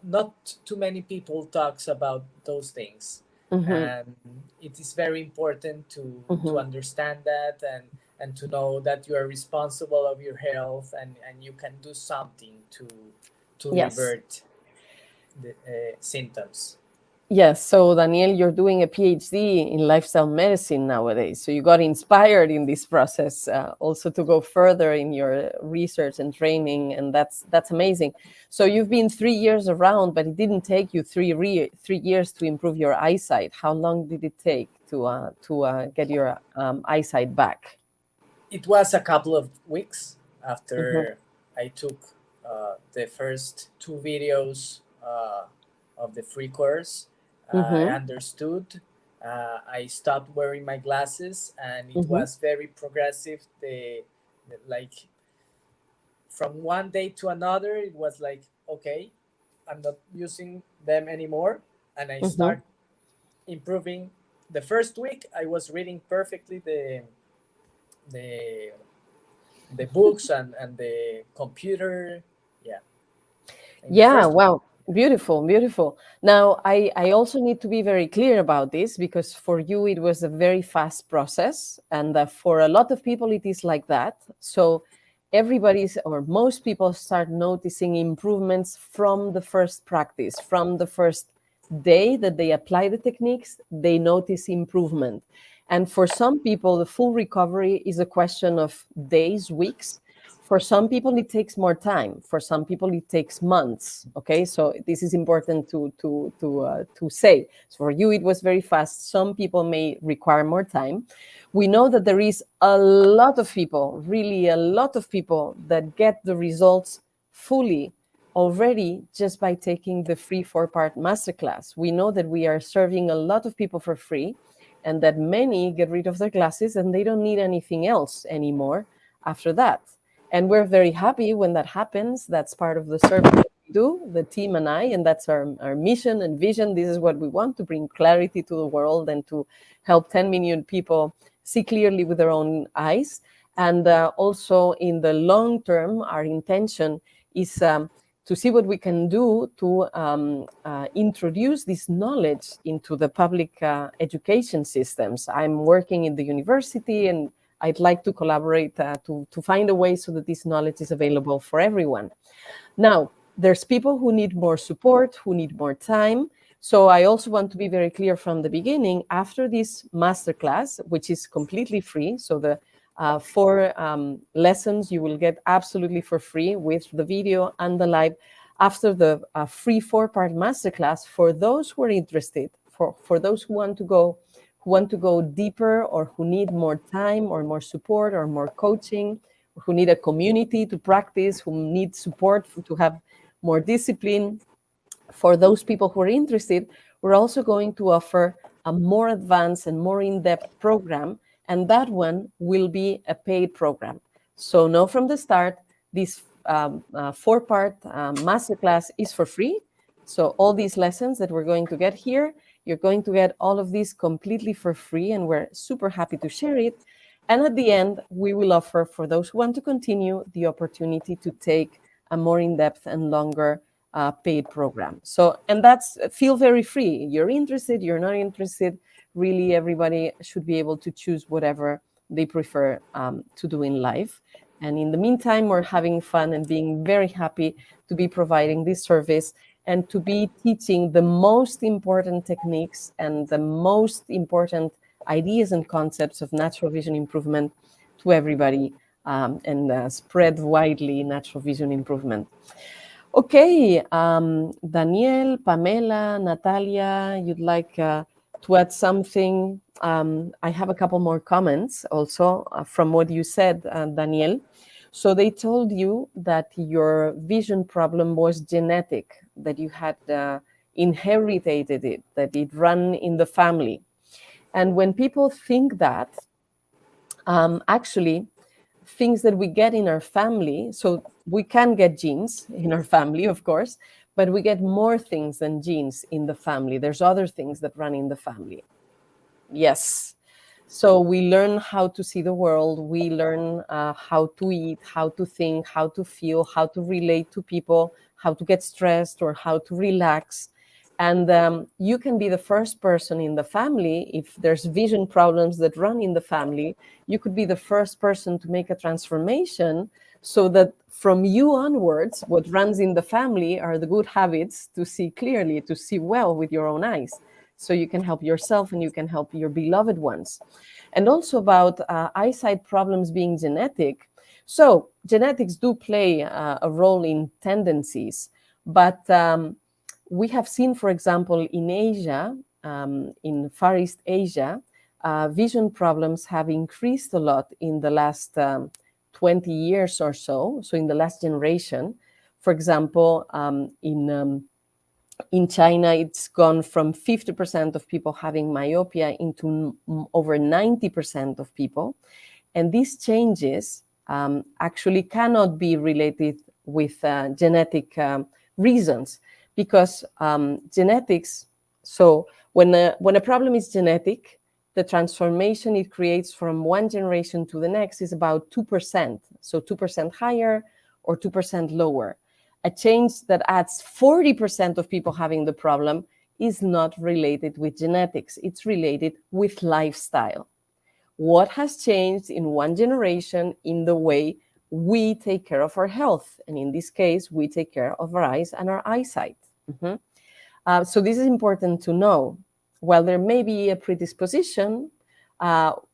not too many people talks about those things. and it is very important to understand that, and to know that you are responsible of your health, and you can do something to Yes. revert the symptoms. Yes, so Daniel, you're doing a PhD in lifestyle medicine nowadays. So you got inspired in this process also to go further in your research and training, and that's amazing. So you've been 3 years around, but it didn't take you 3 years to improve your eyesight. How long did it take to get your eyesight back? It was a couple of weeks Mhm. after I took the first two videos of the free course. I Mhm. understood. I stopped wearing my glasses, and it Mhm. was very progressive. Like from one day to another, it was like, okay, I'm not using them anymore, and I Mhm. start improving. The first week, I was reading perfectly the the books and the computer. Yeah, in the Yeah, first week. wow. Beautiful, beautiful. Now, I also need to be very clear about this because for you it was a very fast process, and for a lot of people it is like that. So, everybody's or most people start noticing improvements from the first practice, from the first day that they apply the techniques, they notice improvement. And for some people, the full recovery is a question of days, weeks. For some people it takes more time, for some people it takes months. Okay, so this is important to say. So for you it was very fast, some people may require more time. We know that there is a lot of people, really a lot of people, that get the results fully already just by taking the free 4-part masterclass. We know that we are serving a lot of people for free, and that many get rid of their glasses and they don't need anything else anymore after that. And we're very happy when that happens. That's part of the service that we do, the team and I, and that's our mission and vision. This is what we want, to bring clarity to the world and to help 10 million people see clearly with their own eyes. And also in the long term, our intention is to see what we can do to introduce this knowledge into the public education systems. I'm working in the university, and I'd like to collaborate to find a way so that this knowledge is available for everyone. Now, there's people who need more support, who need more time. So I also want to be very clear from the beginning. After this masterclass, which is completely free, so the 4 lessons you will get absolutely for free with the video and the live. After the free 4-part masterclass, for those who are interested, for those who want to go deeper, or who need more time or more support or more coaching, who need a community to practice, who need support to have more discipline, for those people who are interested, we're also going to offer a more advanced and more in-depth program, and that one will be a paid program. So know from the start, this 4-part masterclass is for free. So all these lessons that we're going to get here, you're going to get all of these completely for free, and we're super happy to share it. And at the end, we will offer, for those who want to continue, the opportunity to take a more in-depth and longer paid program. So, and that's feel very free. You're interested, you're not interested. Really, everybody should be able to choose whatever they prefer to do in life. And in the meantime, we're having fun and being very happy to be providing this service and to be teaching the most important techniques and the most important ideas and concepts of natural vision improvement to everybody, and spread widely natural vision improvement. Okay, Daniel, Pamela, Natalia, you'd like to add something? I have a couple more comments also from what you said, Daniel. So they told you that your vision problem was genetic, that you had inherited it, that it ran in the family. And when people think that, actually, things that we get in our family, so we can get genes in our family, of course, but we get more things than genes in the family. There's other things that run in the family. Yes. So we learn how to see the world. We learn how to eat, how to think, how to feel, how to relate to people, how to get stressed or how to relax. And you can be the first person in the family. If there's vision problems that run in the family, you could be the first person to make a transformation, so that from you onwards, what runs in the family are the good habits to see clearly, to see well with your own eyes. So you can help yourself and you can help your beloved ones. And also about eyesight problems being genetic. So genetics do play a role in tendencies, but we have seen, for example, in Asia, in Far East Asia, vision problems have increased a lot in the last 20 years or so, so in the last generation. For example, in China, it's gone from 50% of people having myopia into over 90% of people. And these changes actually cannot be related with genetic reasons, because genetics, so when a problem is genetic, the transformation it creates from one generation to the next is about 2%. So 2% higher or 2% lower. A change that adds 40% of people having the problem is not related with genetics. It's related with lifestyle. What has changed in one generation in the way we take care of our health? And in this case, we take care of our eyes and our eyesight. So this is important to know. While there may be a predisposition,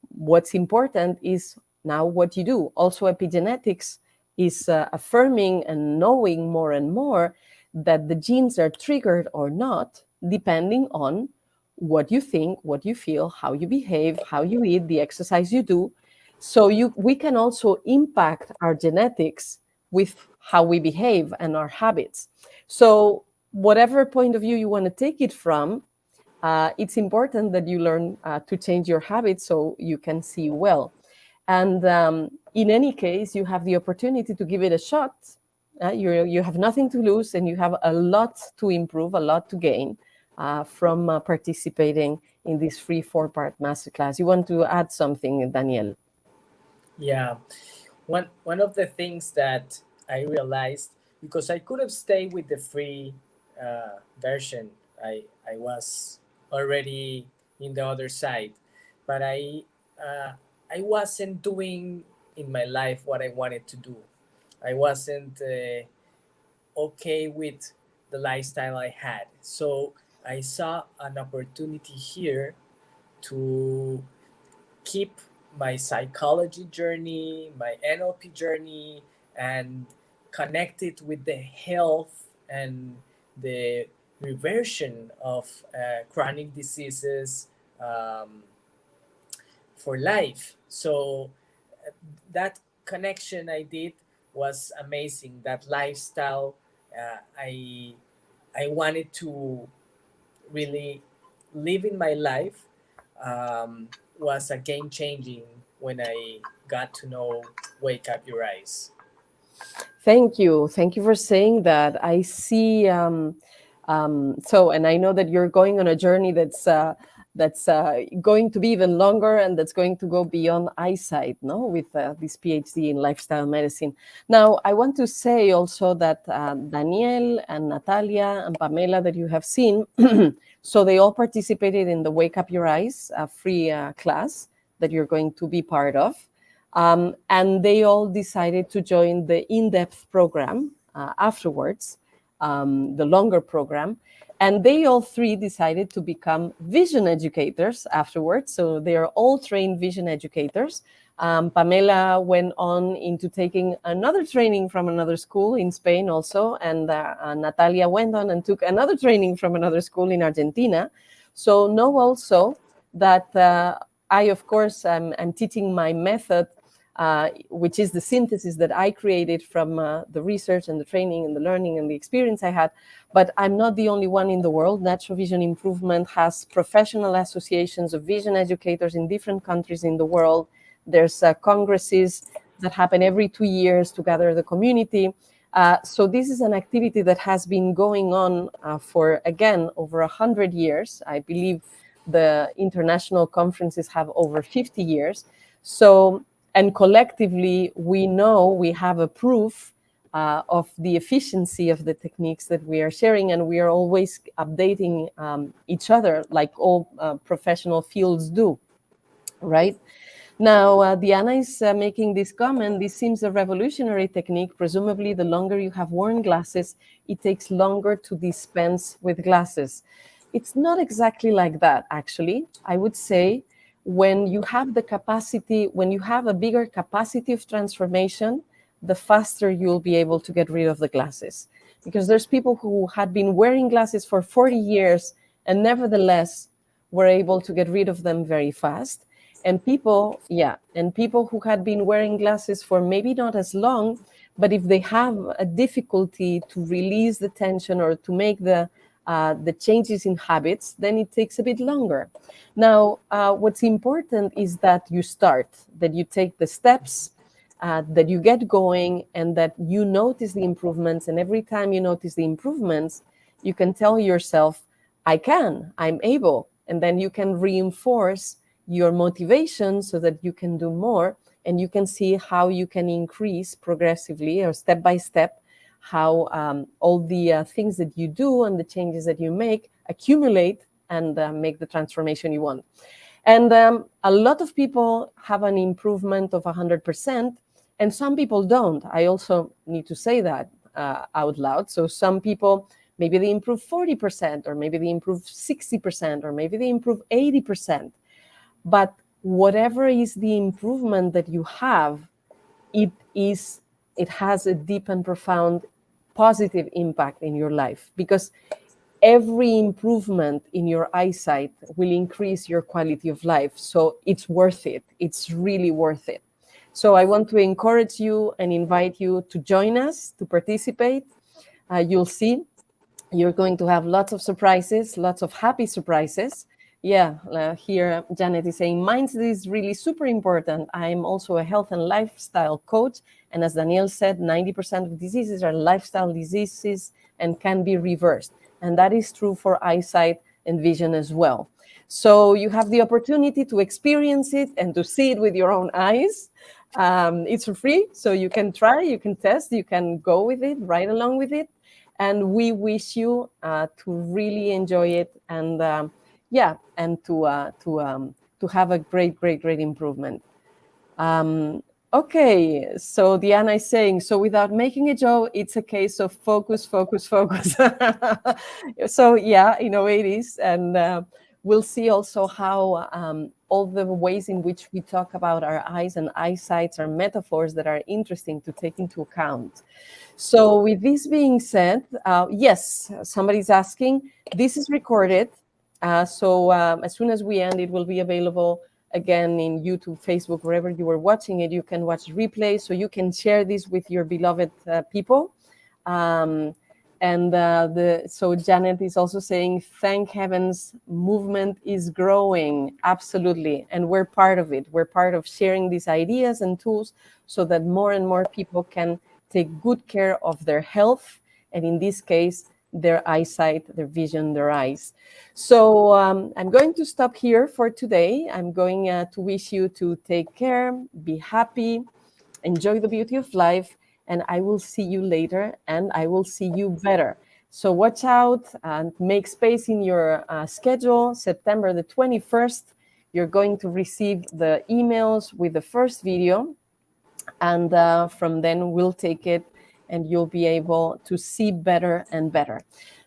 what's important is now what you do. Also, epigenetics is affirming and knowing more and more that the genes are triggered or not, depending on what you think, what you feel, how you behave, how you eat, the exercise you do. So we can also impact our genetics with how we behave and our habits. So whatever point of view you want to take it from, it's important that you learn to change your habits so you can see well. And in any case, you have the opportunity to give it a shot. You have nothing to lose, and you have a lot to improve, a lot to gain from participating in this free 4-part masterclass. You want to add something, Daniel? Yeah, one of the things that I realized, because I could have stayed with the free version, I was already in the other side, but I wasn't doing in my life what I wanted to do. I wasn't okay with the lifestyle I had. So I saw an opportunity here to keep my psychology journey, my NLP journey, and connect it with the health and the reversion of chronic diseases for life. So that connection I did was amazing. That lifestyle, I wanted to really live in my life, was a game changing when I got to know Wake Up Your Eyes. Thank you. Thank you for saying that. I see. So, and I know that you're going on a journey that's going to be even longer, and that's going to go beyond eyesight, no, with this PhD in lifestyle medicine. Now, I want to say also that Daniel and Natalia and Pamela that you have seen, so they all participated in the Wake Up Your Eyes free class that you're going to be part of. And they all decided to join the in-depth program afterwards, the longer program. And they all three decided to become vision educators afterwards. So they are all trained vision educators. Pamela went on into taking another training from another school in Spain also. And Natalia went on and took another training from another school in Argentina. So know also that I, of course, am teaching my method, which is the synthesis that I created from the research and the training and the learning and the experience I had. But I'm not the only one in the world. Natural Vision Improvement has professional associations of vision educators in different countries in the world. There's congresses that happen every 2 years to gather the community. So this is an activity that has been going on for, again, over 100 years. I believe the international conferences have over 50 years. So, and collectively, we know we have a proof of the efficiency of the techniques that we are sharing, and we are always updating each other like all professional fields do, right? Now, Diana is making this comment. This seems a revolutionary technique. Presumably, the longer you have worn glasses, it takes longer to dispense with glasses. It's not exactly like that, actually. I would say when you have the capacity, when you have a bigger capacity of transformation, the faster you'll be able to get rid of the glasses. Because there's people who had been wearing glasses for 40 years and nevertheless were able to get rid of them very fast. And people who had been wearing glasses for maybe not as long, but if they have a difficulty to release the tension or to make the changes in habits, then it takes a bit longer. Now, what's important is that you start, that you take the steps, that you get going, and that you notice the improvements. And every time you notice the improvements, you can tell yourself, I'm able. And then you can reinforce your motivation so that you can do more, and you can see how you can increase progressively or step by step, how all the things that you do and the changes that you make accumulate and make the transformation you want. And a lot of people have an improvement of 100%, and some people don't. I also need to say that out loud. So some people, maybe they improve 40%, or maybe they improve 60%, or maybe they improve 80%. But whatever is the improvement that you have, it has a deep and profound positive impact in your life, because every improvement in your eyesight will increase your quality of life. So it's worth it. It's really worth it. So I want to encourage you and invite you to join us, to participate. You'll see you're going to have lots of surprises, lots of happy surprises. Yeah, here Janet is saying, mindset is really super important. I'm also a health and lifestyle coach. And as Daniel said, 90% of diseases are lifestyle diseases and can be reversed. And that is true for eyesight and vision as well. So you have the opportunity to experience it and to see it with your own eyes. It's free, so you can try, you can test, you can go with it, right along with it. And we wish you to really enjoy it, and to have a great improvement. Okay, so Diana is saying, so without making a joke, it's a case of focus. So yeah, it is. And we'll see also how all the ways in which we talk about our eyes and eyesights are metaphors that are interesting to take into account. So with this being said, yes, somebody's asking, this is recorded. So as soon as we end, it will be available again in YouTube, Facebook, wherever you were watching it. You can watch replay, so you can share this with your beloved people. So Janet is also saying, thank heavens, movement is growing. Absolutely. And we're part of it. We're part of sharing these ideas and tools so that more and more people can take good care of their health. And in this case, their eyesight, their vision, their eyes. So I'm going to stop here for today. I'm going to wish you to take care, be happy, enjoy the beauty of life, and I will see you later, and I will see you better. So watch out and make space in your schedule. September the 21st, you're going to receive the emails with the first video, and from then we'll take it, and you'll be able to see better and better.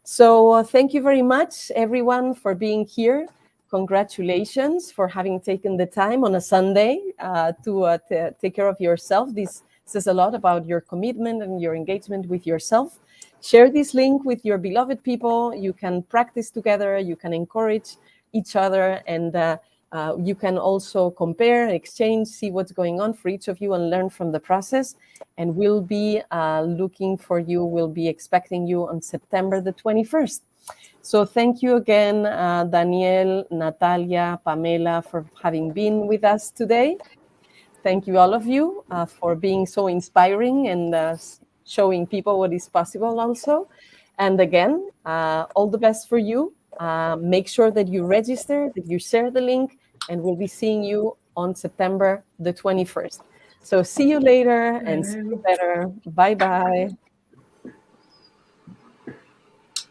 So thank you very much, everyone, for being here. Congratulations for having taken the time on a Sunday to take care of yourself. This says a lot about your commitment and your engagement with yourself. Share this link with your beloved people. You can practice together. You can encourage each other, and you can also compare, exchange, see what's going on for each of you, and learn from the process. And we'll be looking for you. We'll be expecting you on September the 21st. So thank you again, Daniel, Natalia, Pamela, for having been with us today. Thank you, all of you, for being so inspiring and showing people what is possible also. And again, all the best for you. Make sure that you register, that you share the link, and we'll be seeing you on September the 21st. So see you later and see you better. Bye-bye.